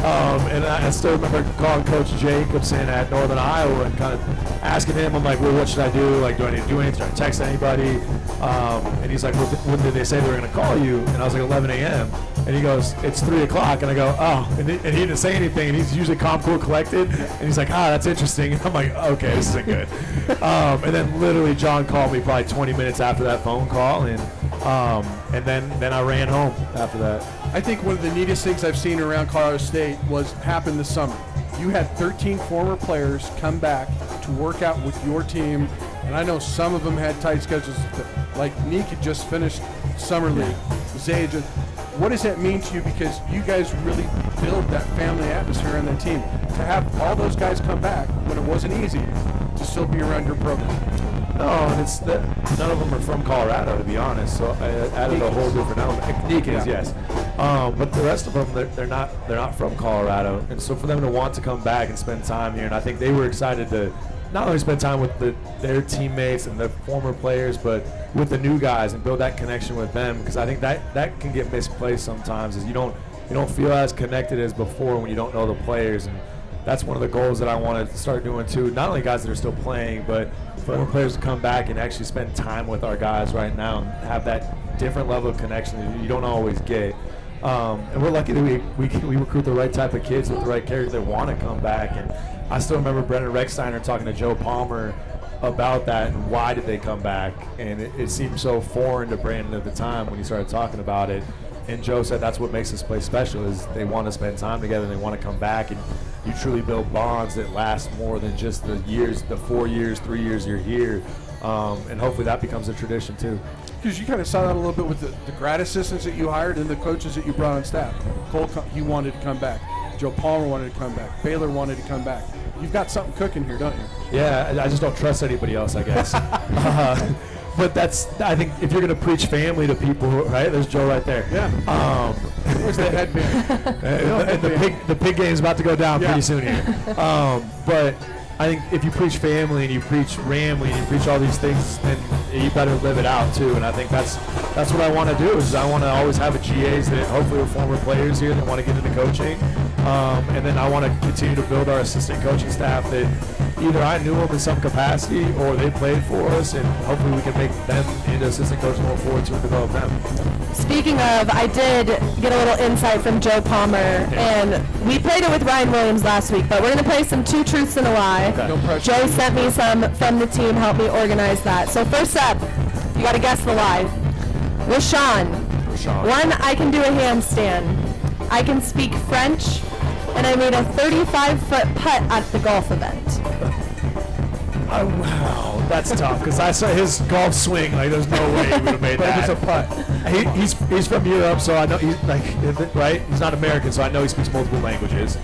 And I still remember calling Coach Jacobson at Northern Iowa and kind of asking him, I'm like, well, what should I do? Like, do I need to do anything? Should I text anybody? And he's like, well, when did they say they were going to call you? And I was like, 11 a.m. And he goes, it's 3 o'clock. And I go, oh. And he didn't say anything. And he's usually calm, cool, collected. And he's like, that's interesting. And I'm like, okay, this isn't good. And then literally John called me probably 20 minutes after that phone call. And then I ran home after that. I think one of the neatest things I've seen around Colorado State happened this summer. You had 13 former players come back to work out with your team, and I know some of them had tight schedules. Like Neek had just finished summer league. Zay just. What does that mean to you? Because you guys really build that family atmosphere on that team. To have all those guys come back when it wasn't easy to still be around your program. No, and none of them are from Colorado, to be honest. So I added a whole different element. Deacons, yes, but the rest of them, they're not from Colorado, and so for them to want to come back and spend time here, and I think they were excited to not only spend time with their teammates and their former players, but with the new guys and build that connection with them, because I think that can get misplaced sometimes, is you don't feel as connected as before when you don't know the players, and that's one of the goals that I want to start doing too. Not only guys that are still playing, but former players to come back and actually spend time with our guys right now and have that different level of connection that you don't always get. And we're lucky that we recruit the right type of kids with the right character that want to come back. And I still remember Brendan Rexsteiner talking to Joe Palmer about that and why did they come back. And it seemed so foreign to Brandon at the time when he started talking about it. And Joe said that's what makes this place special, is they want to spend time together and they want to come back, and you truly build bonds that last more than just the 4 years, 3 years you're here. And hopefully that becomes a tradition too. Because you kind of saw that a little bit with the grad assistants that you hired and the coaches that you brought on staff. Cole, he wanted to come back. Joe Palmer wanted to come back. Baylor wanted to come back. You've got something cooking here, don't you? Yeah, I just don't trust anybody else, I guess. But I think if you're going to preach family to people, right? There's Joe right there. Yeah. Where's the headband? The pig game's about to go down pretty soon here. But I think if you preach family and you preach Ramley and you preach all these things, then you better live it out too. And I think that's what I want to do, is I want to always have GAs that hopefully are former players here that want to get into coaching. And then I want to continue to build our assistant coaching staff that either I knew them in some capacity or they played for us, and hopefully we can make them into assistant coaches going forward to develop them. Speaking of, I did get a little insight from Joe Palmer, and we played it with Ryan Williams last week, but we're going to play some Two Truths and a Lie. Okay. No pressure. Joe sent me some from the team, helped me organize that. So first up, you got to guess the lie. Rashawn. One, I can do a handstand. I can speak French, and I made a 35-foot putt at the golf event. Oh, wow, that's tough, because I saw his golf swing. Like, there's no way he would have made that. It was a putt. He's from Europe, so I know he's like, right? He's not American, so I know he speaks multiple languages.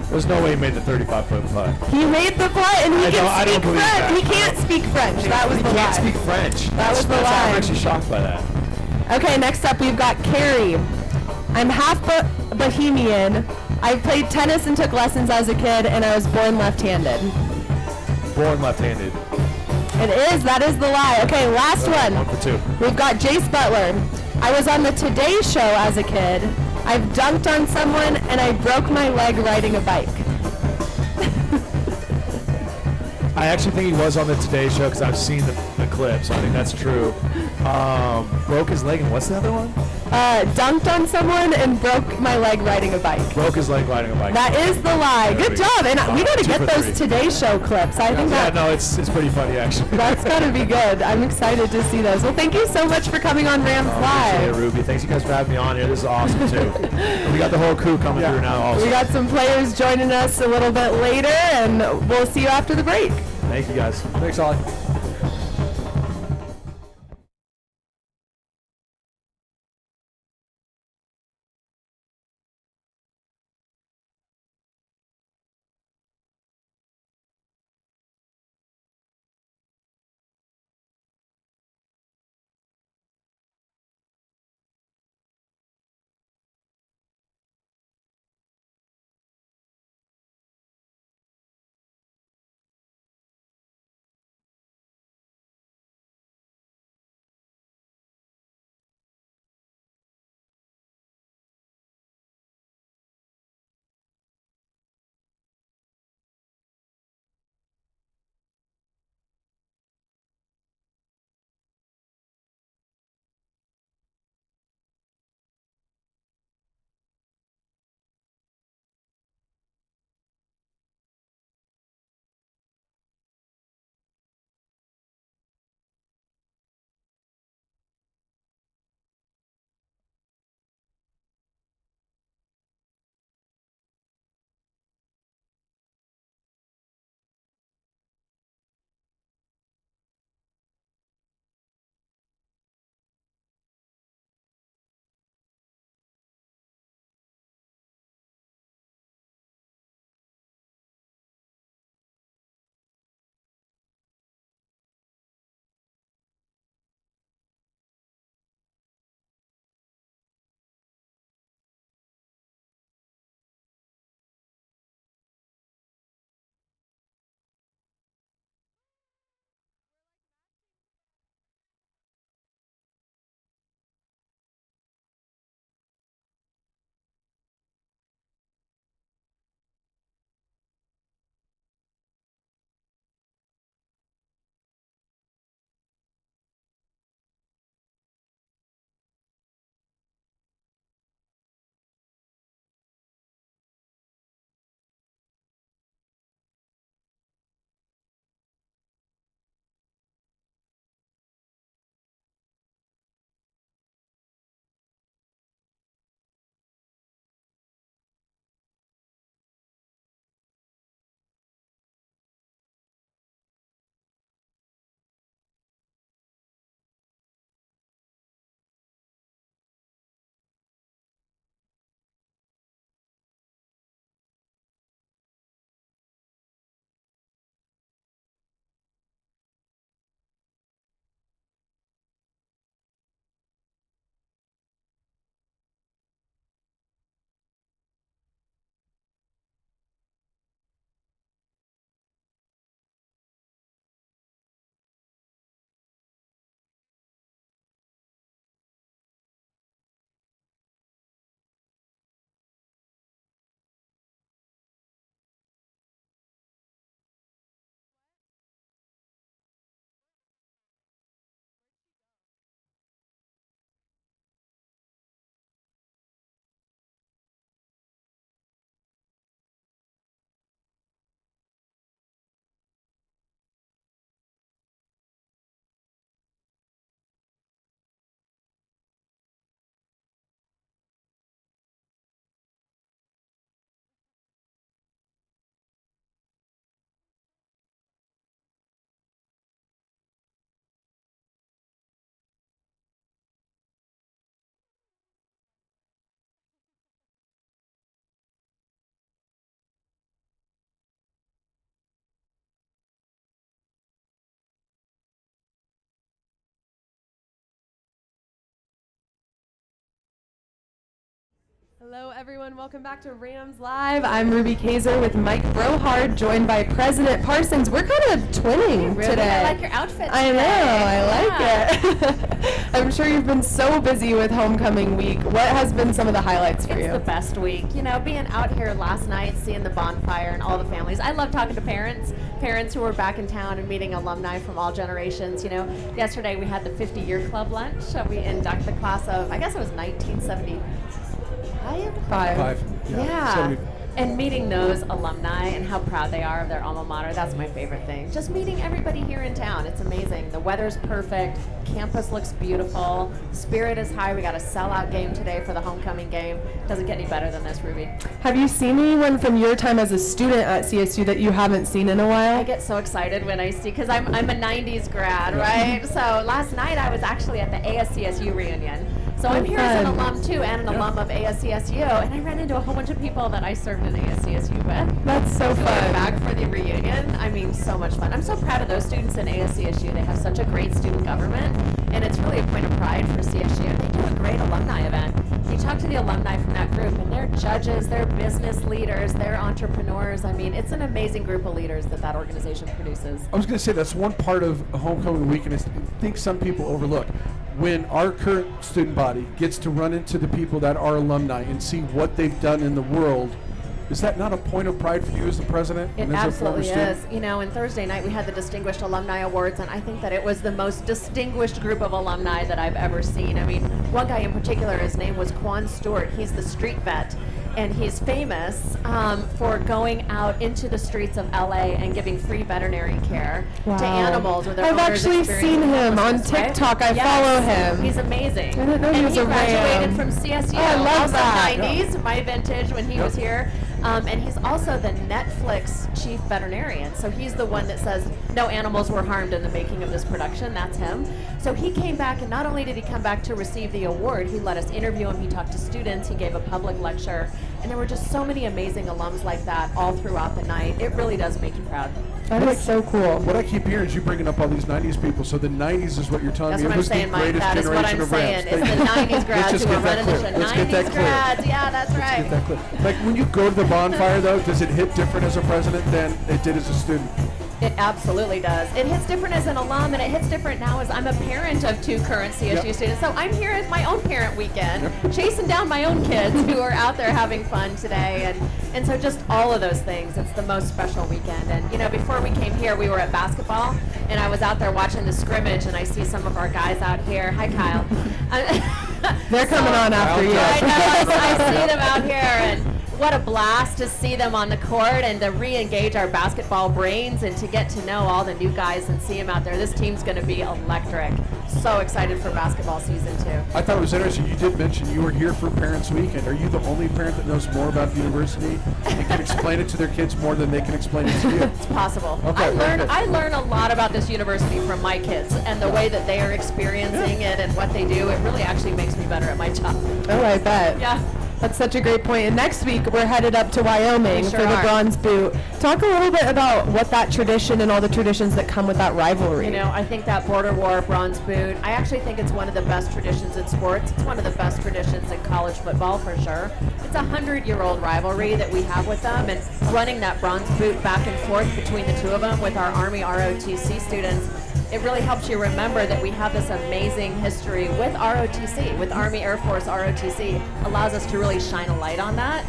There's no way he made the 35-foot putt. He made the putt, and he can speak French. He can't speak French. That was the lie. He can't speak French. That was the lie. I'm actually shocked by that. Okay, next up we've got Carrie. I'm half Bohemian. I played tennis and took lessons as a kid, and I was born left-handed. Born left-handed. It is. That is the lie. Okay, last one. 1 for 2. We've got Jace Butler. I was on the Today Show as a kid. I've dunked on someone, and I broke my leg riding a bike. I actually think he was on the Today Show because I've seen the clip, so I think that's true. Broke his leg, and what's the other one? Dunked on someone and broke my leg riding a bike. Broke his leg riding a bike. That is the lie. Good job. And we got to 2 get for those 3. Today Show clips. I think Yeah, that no, it's pretty funny actually. that's got to be good. I'm excited to see those. Well, thank you so much for coming on Rams Appreciate it, Live. Ruby. Thanks you guys for having me on here. This is awesome too. And we got the whole crew coming through now also. We got some players joining us a little bit later, and we'll see you after the break. Thank you guys. Thanks, Ollie. Hello, everyone. Welcome back to Rams Live. I'm Ruby Kaiser with Mike Brohard, joined by President Parsons. We're kind of twinning today. I like your outfit I know. today. I like it. I'm sure you've been so busy with homecoming week. What has been some of the highlights for you? It's the best week. You know, being out here last night, seeing the bonfire and all the families. I love talking to parents who were back in town and meeting alumni from all generations. You know, yesterday we had the 50-year club lunch. We induct the class of, I guess it was 1975. Five. Yeah. 70. And meeting those alumni and how proud they are of their alma mater, that's my favorite thing. Just meeting everybody here in town. It's amazing. The weather's perfect. Campus looks beautiful. Spirit is high. We got a sellout game today for the homecoming game. Doesn't get any better than this, Ruby. Have you seen anyone from your time as a student at CSU that you haven't seen in a while? I get so excited when I see, because I'm a 90s grad, right? So last night I was actually at the ASCSU reunion. So I'm here as an alum too, and an alum of ASCSU, and I ran into a whole bunch of people that I served in ASCSU with. That's so fun. Back for the reunion. I mean, so much fun. I'm so proud of those students in ASCSU. They have such a great student government, and it's really a point of pride for CSU. They do a great alumni event. You talk to the alumni from that group, and they're judges, they're business leaders, they're entrepreneurs. I mean, it's an amazing group of leaders that organization produces. I was going to say that's one part of homecoming weekend is I think some people overlook. When our current student body gets to run into the people that are alumni and see what they've done in the world, is that not a point of pride for you as the president? It and as a former absolutely student? is. You know, and Thursday night we had the Distinguished Alumni Awards, and I think that it was the most distinguished group of alumni that I've ever seen. I mean, one guy in particular, his name was Quan Stewart. He's the street vet, and he's famous for going out into the streets of LA and giving free veterinary care to animals. Or their I've owners actually experiencing seen him on homelessness, right? TikTok. I Yes. follow him. He's amazing. I didn't know he was a graduated Ram. from CSU. Oh, I love also that. 90s, my vintage when he was here. And he's also the Netflix chief veterinarian. So he's the one that says no animals were harmed in the making of this production. That's him. So he came back, and not only did he come back to receive the award, he let us interview him. He talked to students. He gave a public lecture. And there were just so many amazing alums like that all throughout the night. It really does make you proud. That is so cool. What I keep hearing is you bringing up all these 90s people. So the 90s is what you're telling That's me. what It I'm was saying, the Mike. greatest That is what generation I'm of Rams. saying. It's the 90s Let's grads just who are get that running clear. the show. Let's get that 90s clear. grads. Yeah, that's Let's right. get that clear. Like when you go to the bonfire, though, does it hit different as a president than it did as a student? It absolutely does. It hits different as an alum, and it hits different now as I'm a parent of two current CSU students. So I'm here as my own parent weekend, chasing down my own kids who are out there having fun today. And so just all of those things, it's the most special weekend. And, you know, before we came here, we were at basketball, and I was out there watching the scrimmage, and I see some of our guys out here. Hi, Kyle. They're coming on after you. I know. I see them out here, and what a blast to see them on the court and to re-engage our basketball brains and to get to know all the new guys and see them out there. This team's going to be electric. So excited for basketball season 2. I thought it was interesting. You did mention you were here for Parents Weekend. Are you the only parent that knows more about the university and can explain it to their kids more than they can explain it to you? It's possible. Okay, I learn a lot about this university from my kids and the way that they are experiencing it and what they do. It really actually makes me better at my job. Oh, I bet. Yeah. That's such a great point. And next week, we're headed up to Wyoming We sure for the are. Bronze Boot. Talk a little bit about what that tradition and all the traditions that come with that rivalry. You know, I think that border war bronze boot, I actually think it's one of the best traditions in sports. It's one of the best traditions in college football for sure. It's a 100-year-old rivalry that we have with them, and running that bronze boot back and forth between the two of them with our Army ROTC students, it really helps you remember that we have this amazing history with ROTC, with Army Air Force ROTC. Allows us to really shine a light on that.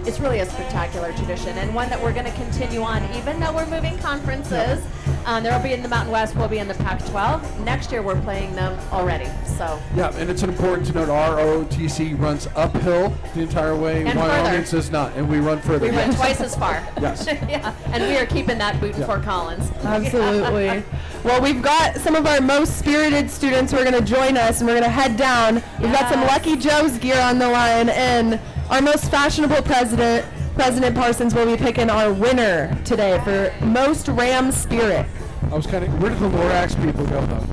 It's really a spectacular tradition, and one that we're going to continue on even though we're moving conferences. They'll be in the Mountain West, we'll be in the Pac-12. Next year we're playing them already. So Yeah, and it's important to note ROTC runs uphill the entire way. And Wyoming further. does not, and we run further. we run twice as far. Yes. Yeah, and we are keeping that boot in Yeah. Fort Collins. Absolutely. Well, we've got some of our most spirited students who are going to join us, and we're going to head down. We've got some Yes. Lucky Joe's gear on the line, and our most fashionable president, President Parsons, will be picking our winner today for most Ram spirit. I was kind of, where did the Lorax people go, though?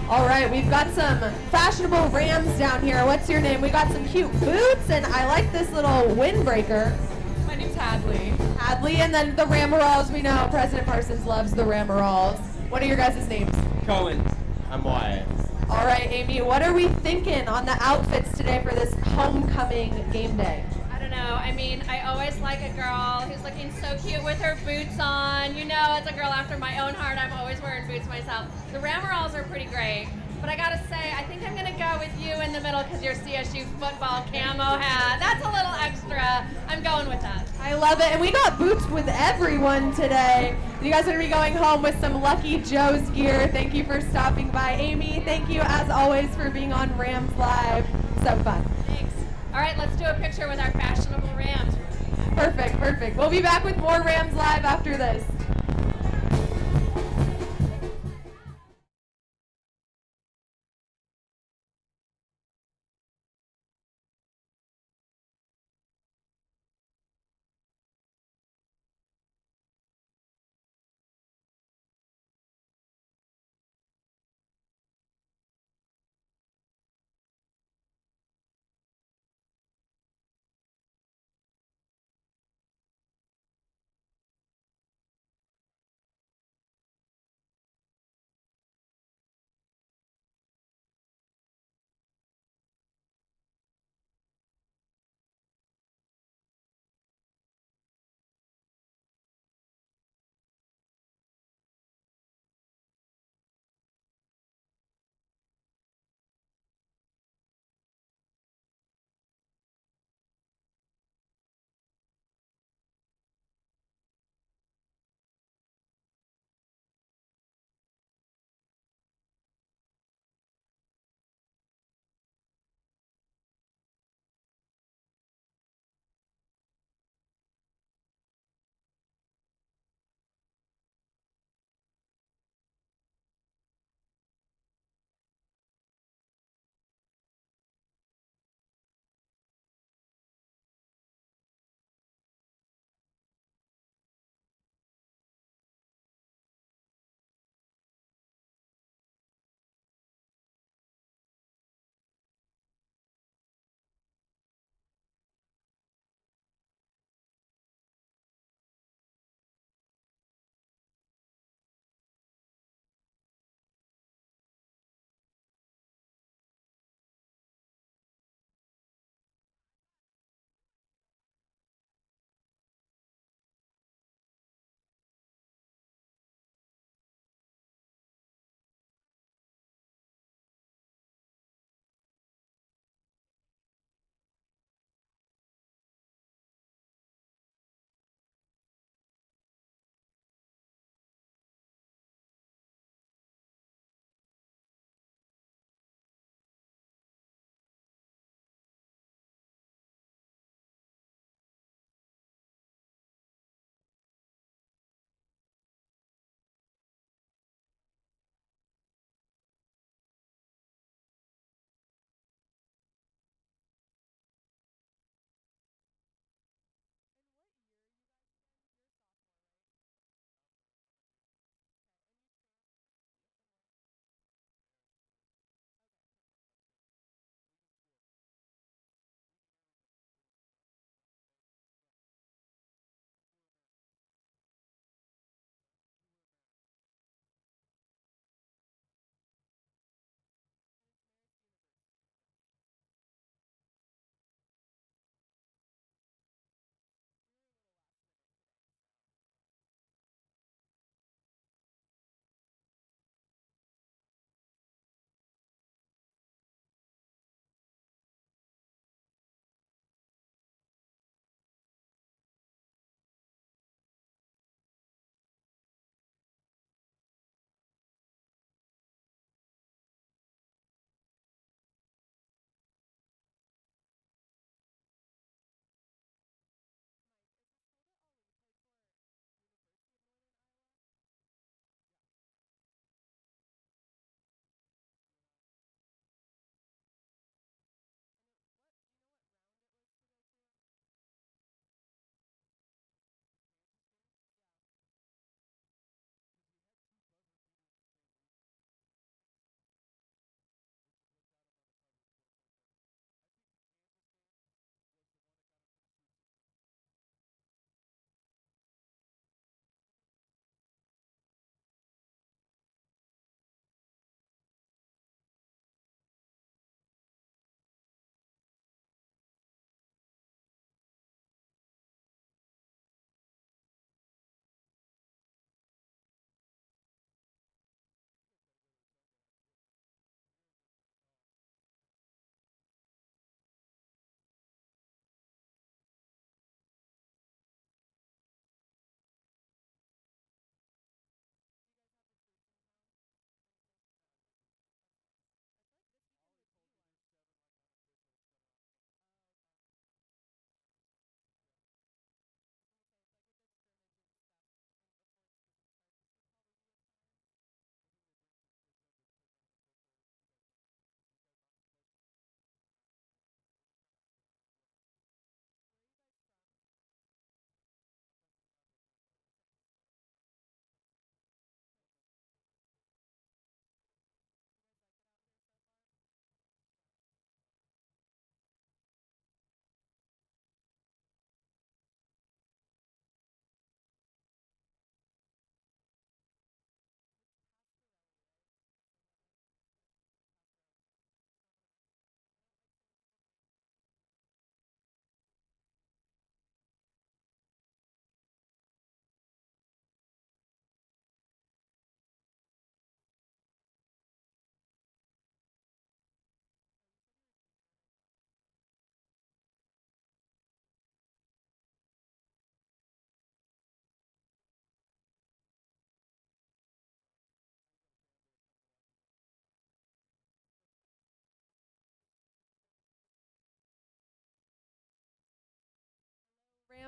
All right, we've got some fashionable Rams down here. What's your name? We got some cute boots, and I like this little windbreaker. My name's Hadley. Hadley, and then the Ramerals. We know President Parsons loves the Ramerals. What are your guys' names? Cohen. I'm Wyatt. All right, Amy, what are we thinking on the outfits today for this homecoming game day? I don't know. I mean, I always like a girl who's looking so cute with her boots on. You know, as a girl after my own heart, I'm always wearing boots myself. The Ramerals are pretty great. But I gotta say, I think I'm gonna go with you in the middle because your CSU football camo hat. That's a little extra. I'm going with that. I love it, and we got boots with everyone today. You guys are gonna be going home with some Lucky Joe's gear. Thank you for stopping by. Amy, thank you as always for being on Rams Live. So fun. Thanks. All right, let's do a picture with our fashionable Rams. Perfect, perfect. We'll be back with more Rams Live after this.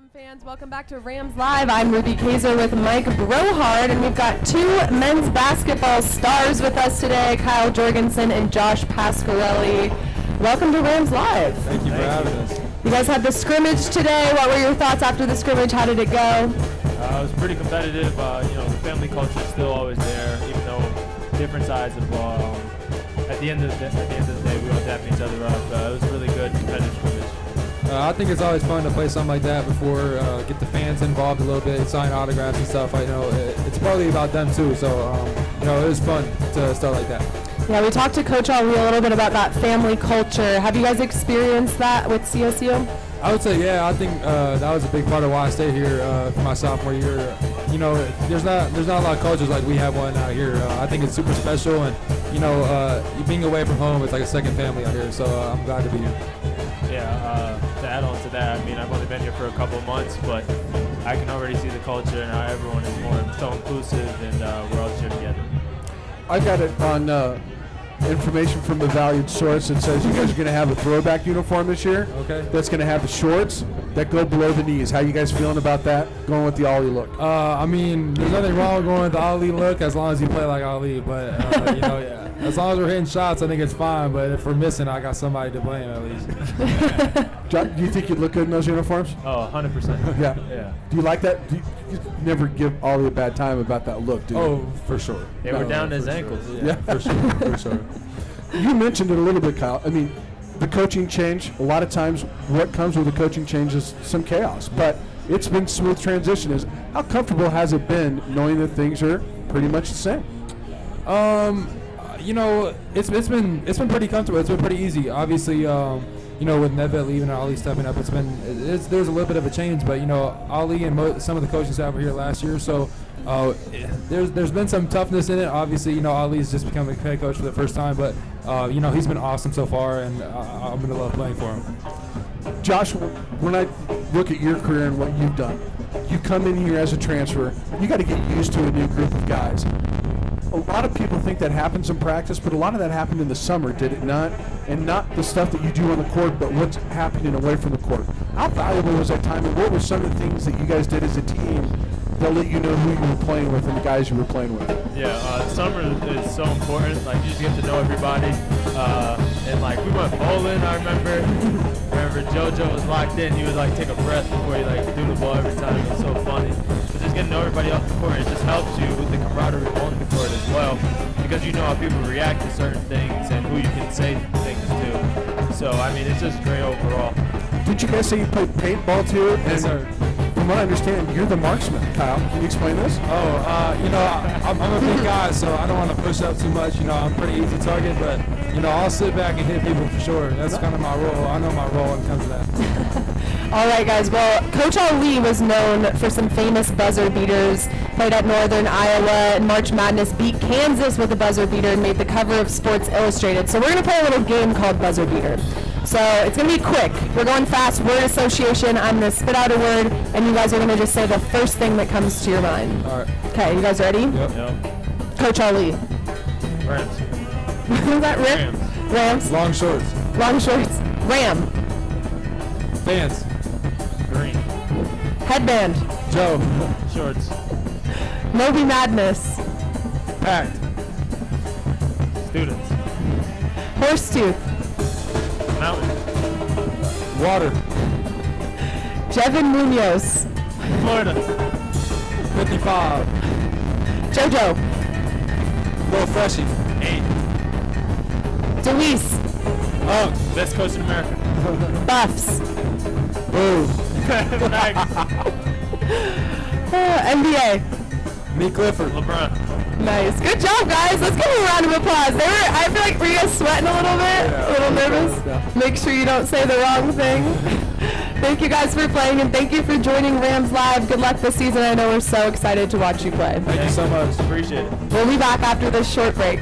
Ram fans, welcome back to Rams Live. I'm Ruby Kaiser with Mike Brohard, and we've got two men's basketball stars with us today, Kyle Jorgensen and Josh Pasquarelli. Welcome to Rams Live. Thank you for having us. You guys had the scrimmage today. What were your thoughts after the scrimmage? How did it go? It was pretty competitive. The family culture is still always there, even though different sides of ball. At the end of the day, we all dapping each other up. It was a really good competitive scrimmage. I think it's always fun to play something like that before, get the fans involved a little bit, sign autographs and stuff. I know it's probably about them too, so it was fun to start like that. Yeah, we talked to Coach Ali a little bit about that family culture. Have you guys experienced that with CSU? I would say, yeah, I think that was a big part of why I stayed here for my sophomore year. There's not a lot of cultures like we have one out here. I think it's super special, and being away from home, it's like a second family out here. So I'm glad to be here. Yeah, to add on to that, I've only been here for a couple of months, but I can already see the culture and how everyone is more so inclusive, and we're all here together. I got it on information from a valued source that says you guys are going to have a throwback uniform this year. Okay. That's going to have the shorts that go below the knees. How you guys feeling about that? Going with the Ali look? There's nothing wrong with going with the Ali look as long as you play like Ali. But yeah. As long as we're hitting shots, I think it's fine. But if we're missing, I got somebody to blame at least. John, do you think you'd look good in those uniforms? Oh, 100%. Yeah. Yeah. Do you like that? You never give Ali a bad time about that look, do you? Oh, for sure. Yeah, we're down to his ankles. Yeah, for sure. For sure. You mentioned it a little bit, Kyle. The coaching change, a lot of times what comes with the coaching change is some chaos, but it's been smooth transition. How comfortable has it been knowing that things are pretty much the same? It's been pretty comfortable. It's been pretty easy. Obviously, with Neville leaving and Ali stepping up, there's a little bit of a change. But Ali and some of the coaching staff were here last year, so there's been some toughness in it. Obviously, Ali's just become a head coach for the first time, but he's been awesome so far, and I'm gonna love playing for him. Josh, when I look at your career and what you've done, you come in here as a transfer. You got to get used to a new group of guys. A lot of people think that happens in practice, but a lot of that happened in the summer, did it not? And not the stuff that you do on the court, but what's happening away from the court. How valuable was that time, and what were some of the things that you guys did as a team that let you know who you were playing with and the guys you were playing with? Yeah, summer is so important. You just get to know everybody. And we went bowling, I remember. JoJo was locked in. He would take a breath before he do the ball every time. It was so funny. But just getting to know everybody off the court, it just helps you with the camaraderie on the court as well, because you know how people react to certain things and who you can say things to. So it's just great overall. Did you guys say you played paintball too? Yes, sir. From what I understand, you're the marksman, Kyle. Can you explain this? I'm a big guy, so I don't want to push up too much. I'm pretty easy target, but I'll sit back and hit people for sure. That's kind of my role. I know my role when it comes to that. All right, guys. Well, Coach Ali was known for some famous buzzer beaters. Played at Northern Iowa in March Madness, beat Kansas with a buzzer beater, and made the cover of Sports Illustrated. So we're going to play a little game called Buzzer Beater. So it's going to be quick. We're going fast. Word association. I'm going to spit out a word, and you guys are going to just say the first thing that comes to your mind. All right. Okay, you guys ready? Yep. Coach Ali. Rams. Was that Rip? Rams. Long shorts. Long shorts. Ram. Fans. Green. Headband. Joe. Shorts. Moby Madness. Packed. Students. Horsetooth. Mountain. Water. Jevin Munoz. Florida. 55. JoJo. Little freshie. 8. Deweese. Best coach in America. Buffs. Boo. Thanks. NBA. Me Clifford. LeBron. Nice. Good job, guys. Let's give them a round of applause. I feel like, were you guys sweating a little bit? A little nervous? Yeah. Make sure you don't say the wrong thing. Thank you guys for playing, and thank you for joining Rams Live. Good luck this season. I know we're so excited to watch you play. Thank you so much. Appreciate it. We'll be back after this short break.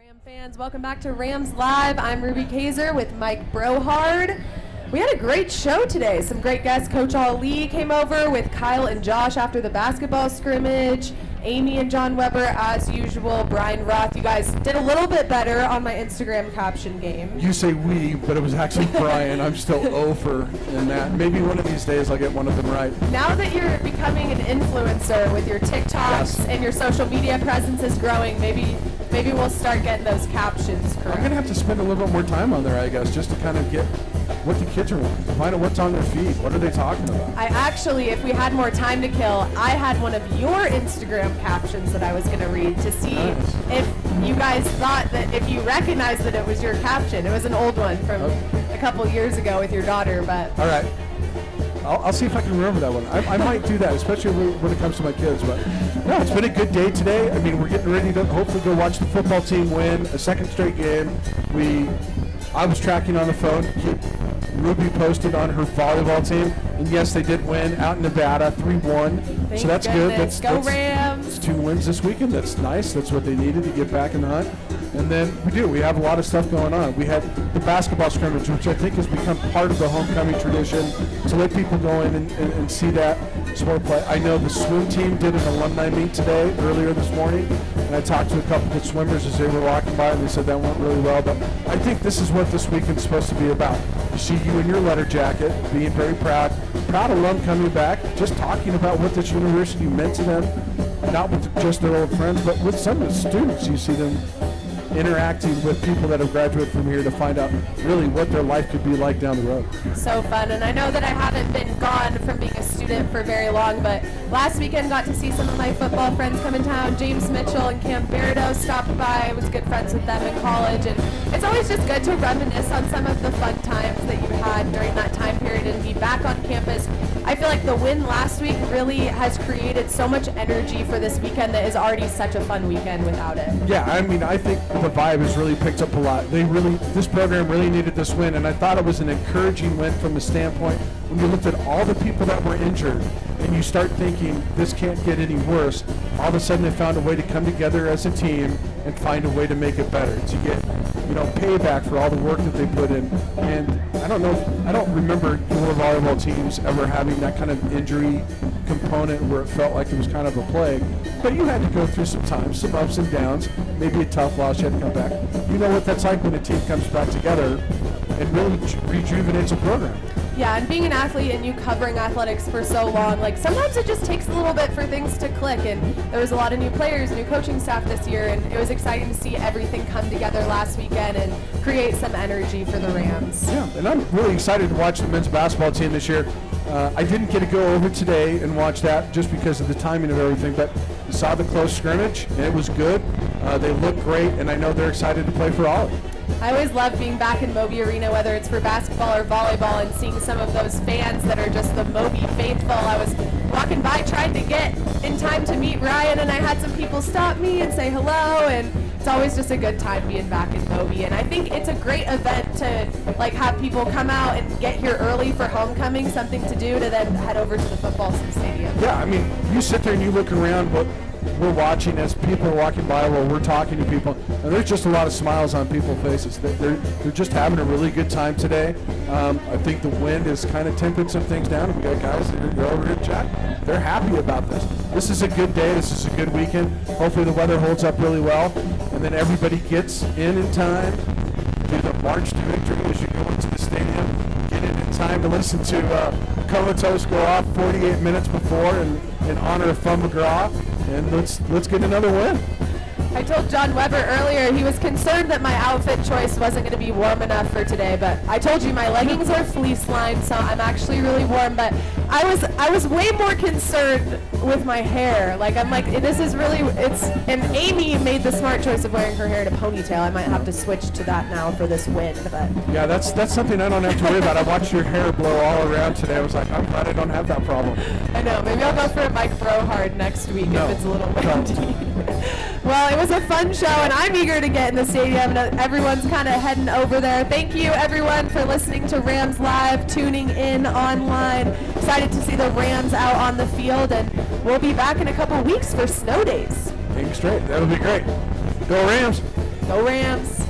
Ram fans, welcome back to Rams Live. I'm Ruby Kaiser with Mike Brohard. We had a great show today. Some great guests. Coach Ali came over with Kyle and Josh after the basketball scrimmage. Amy and John Weber, as usual. Brian Roth, you guys did a little bit better on my Instagram caption game. You say we, but it was actually Brian. I'm still over in that. Maybe one of these days I'll get one of them right. Now that you're becoming an influencer with your TikToks and your social media presence is growing, maybe we'll start getting those captions correct. I'm going to have to spend a little bit more time on there, I guess, just to kind of get what the kids are wanting, find out what's on their feed. What are they talking about? I actually, if we had more time to kill, I had one of your Instagram captions that I was going to read to see if you guys thought that, if you recognized that it was your caption. It was an old one from a couple years ago with your daughter, but... All right. I'll see if I can remember that one. I might do that, especially when it comes to my kids. But no, it's been a good day today. I mean, we're getting ready to hopefully go watch the football team win a second straight game. I was tracking on the phone. Ruby posted on her volleyball team, and yes, they did win out in Nevada, 3-1. So that's good. That's Rams. That's 2 wins this weekend. That's nice. That's what they needed to get back in the hunt. And then we have a lot of stuff going on. We had the basketball scrimmage, which I think has become part of the homecoming tradition, to let people go in and see that sport play. I know the swim team did an alumni meet today, earlier this morning, and I talked to a couple of swimmers as they were walking by, and they said that went really well. But I think this is what this weekend's supposed to be about. You see you in your letter jacket, being very proud alum coming back, just talking about what this university meant to them, not with just their old friends, but with some of the students. You see them interacting with people that have graduated from here to find out really what their life could be like down the road. So fun, and I know that I haven't been gone from being a student for very long, but last weekend got to see some of my football friends come in town. James Mitchell and Cam Berdo stopped by. I was good friends with them in college, and it's always just good to reminisce on some of the fun times that you had during that time period and be back on campus. I feel like the win last week really has created so much energy for this weekend that is already such a fun weekend without it. Yeah, I mean, I think the vibe has really picked up a lot. This program really needed this win, and I thought it was an encouraging win from the standpoint when you looked at all the people that were injured and you start thinking this can't get any worse. All of a sudden they found a way to come together as a team and find a way to make it better, to get payback for all the work that they put in. And I don't remember your volleyball teams ever having that kind of injury component where it felt like it was kind of a plague. But you had to go through some times, some ups and downs, maybe a tough loss, you had to come back. You know what that's like when a team comes back together and really rejuvenates a program. Yeah, and being an athlete and you covering athletics for so long, like sometimes it just takes a little bit for things to click, and there was a lot of new players, new coaching staff this year, and it was exciting to see everything come together last weekend and create some energy for the Rams. Yeah, and I'm really excited to watch the men's basketball team this year. I didn't get to go over today and watch that just because of the timing of everything, but I saw the close scrimmage, and it was good. They look great, and I know they're excited to play for Ollie. I always love being back in Moby Arena, whether it's for basketball or volleyball, and seeing some of those fans that are just the Moby faithful. I was walking by trying to get in time to meet Ryan, and I had some people stop me and say hello, and it's always just a good time being back in Moby. And I think it's a great event to have people come out and get here early for homecoming, something to do, to then head over to the football stadium. Yeah, I mean, you sit there and you look around what we're watching as people are walking by while we're talking to people, and there's just a lot of smiles on people's faces. They're just having a really good time today. I think the wind has kind of tempered some things down. We got guys that are over here chat. They're happy about this. This is a good day. This is a good weekend. Hopefully the weather holds up really well, and then everybody gets in time to the march to victory as you go into the stadium. Get in time to listen to Comatose go off 48 minutes before in honor of Fun McGraw. And let's get another win. I told John Weber earlier he was concerned that my outfit choice wasn't going to be warm enough for today, but I told you my leggings are fleece lined, so I'm actually really warm. But I was way more concerned with my hair. I'm like, this is really, and Amy made the smart choice of wearing her hair in a ponytail. I might have to switch to that now for this win. But yeah, that's something I don't have to worry about. I watched your hair blow all around today. I was like, I'm glad I don't have that problem. I know. Maybe I'll go for a Mike Brohard next week if it's a little windy. Well, it was a fun show, and I'm eager to get in the stadium, and everyone's kind of heading over there. Thank you, everyone, for listening to Rams Live, tuning in online. Excited to see the Rams out on the field, and we'll be back in a couple weeks for snow days. Game straight. That'll be great. Go Rams. Go Rams!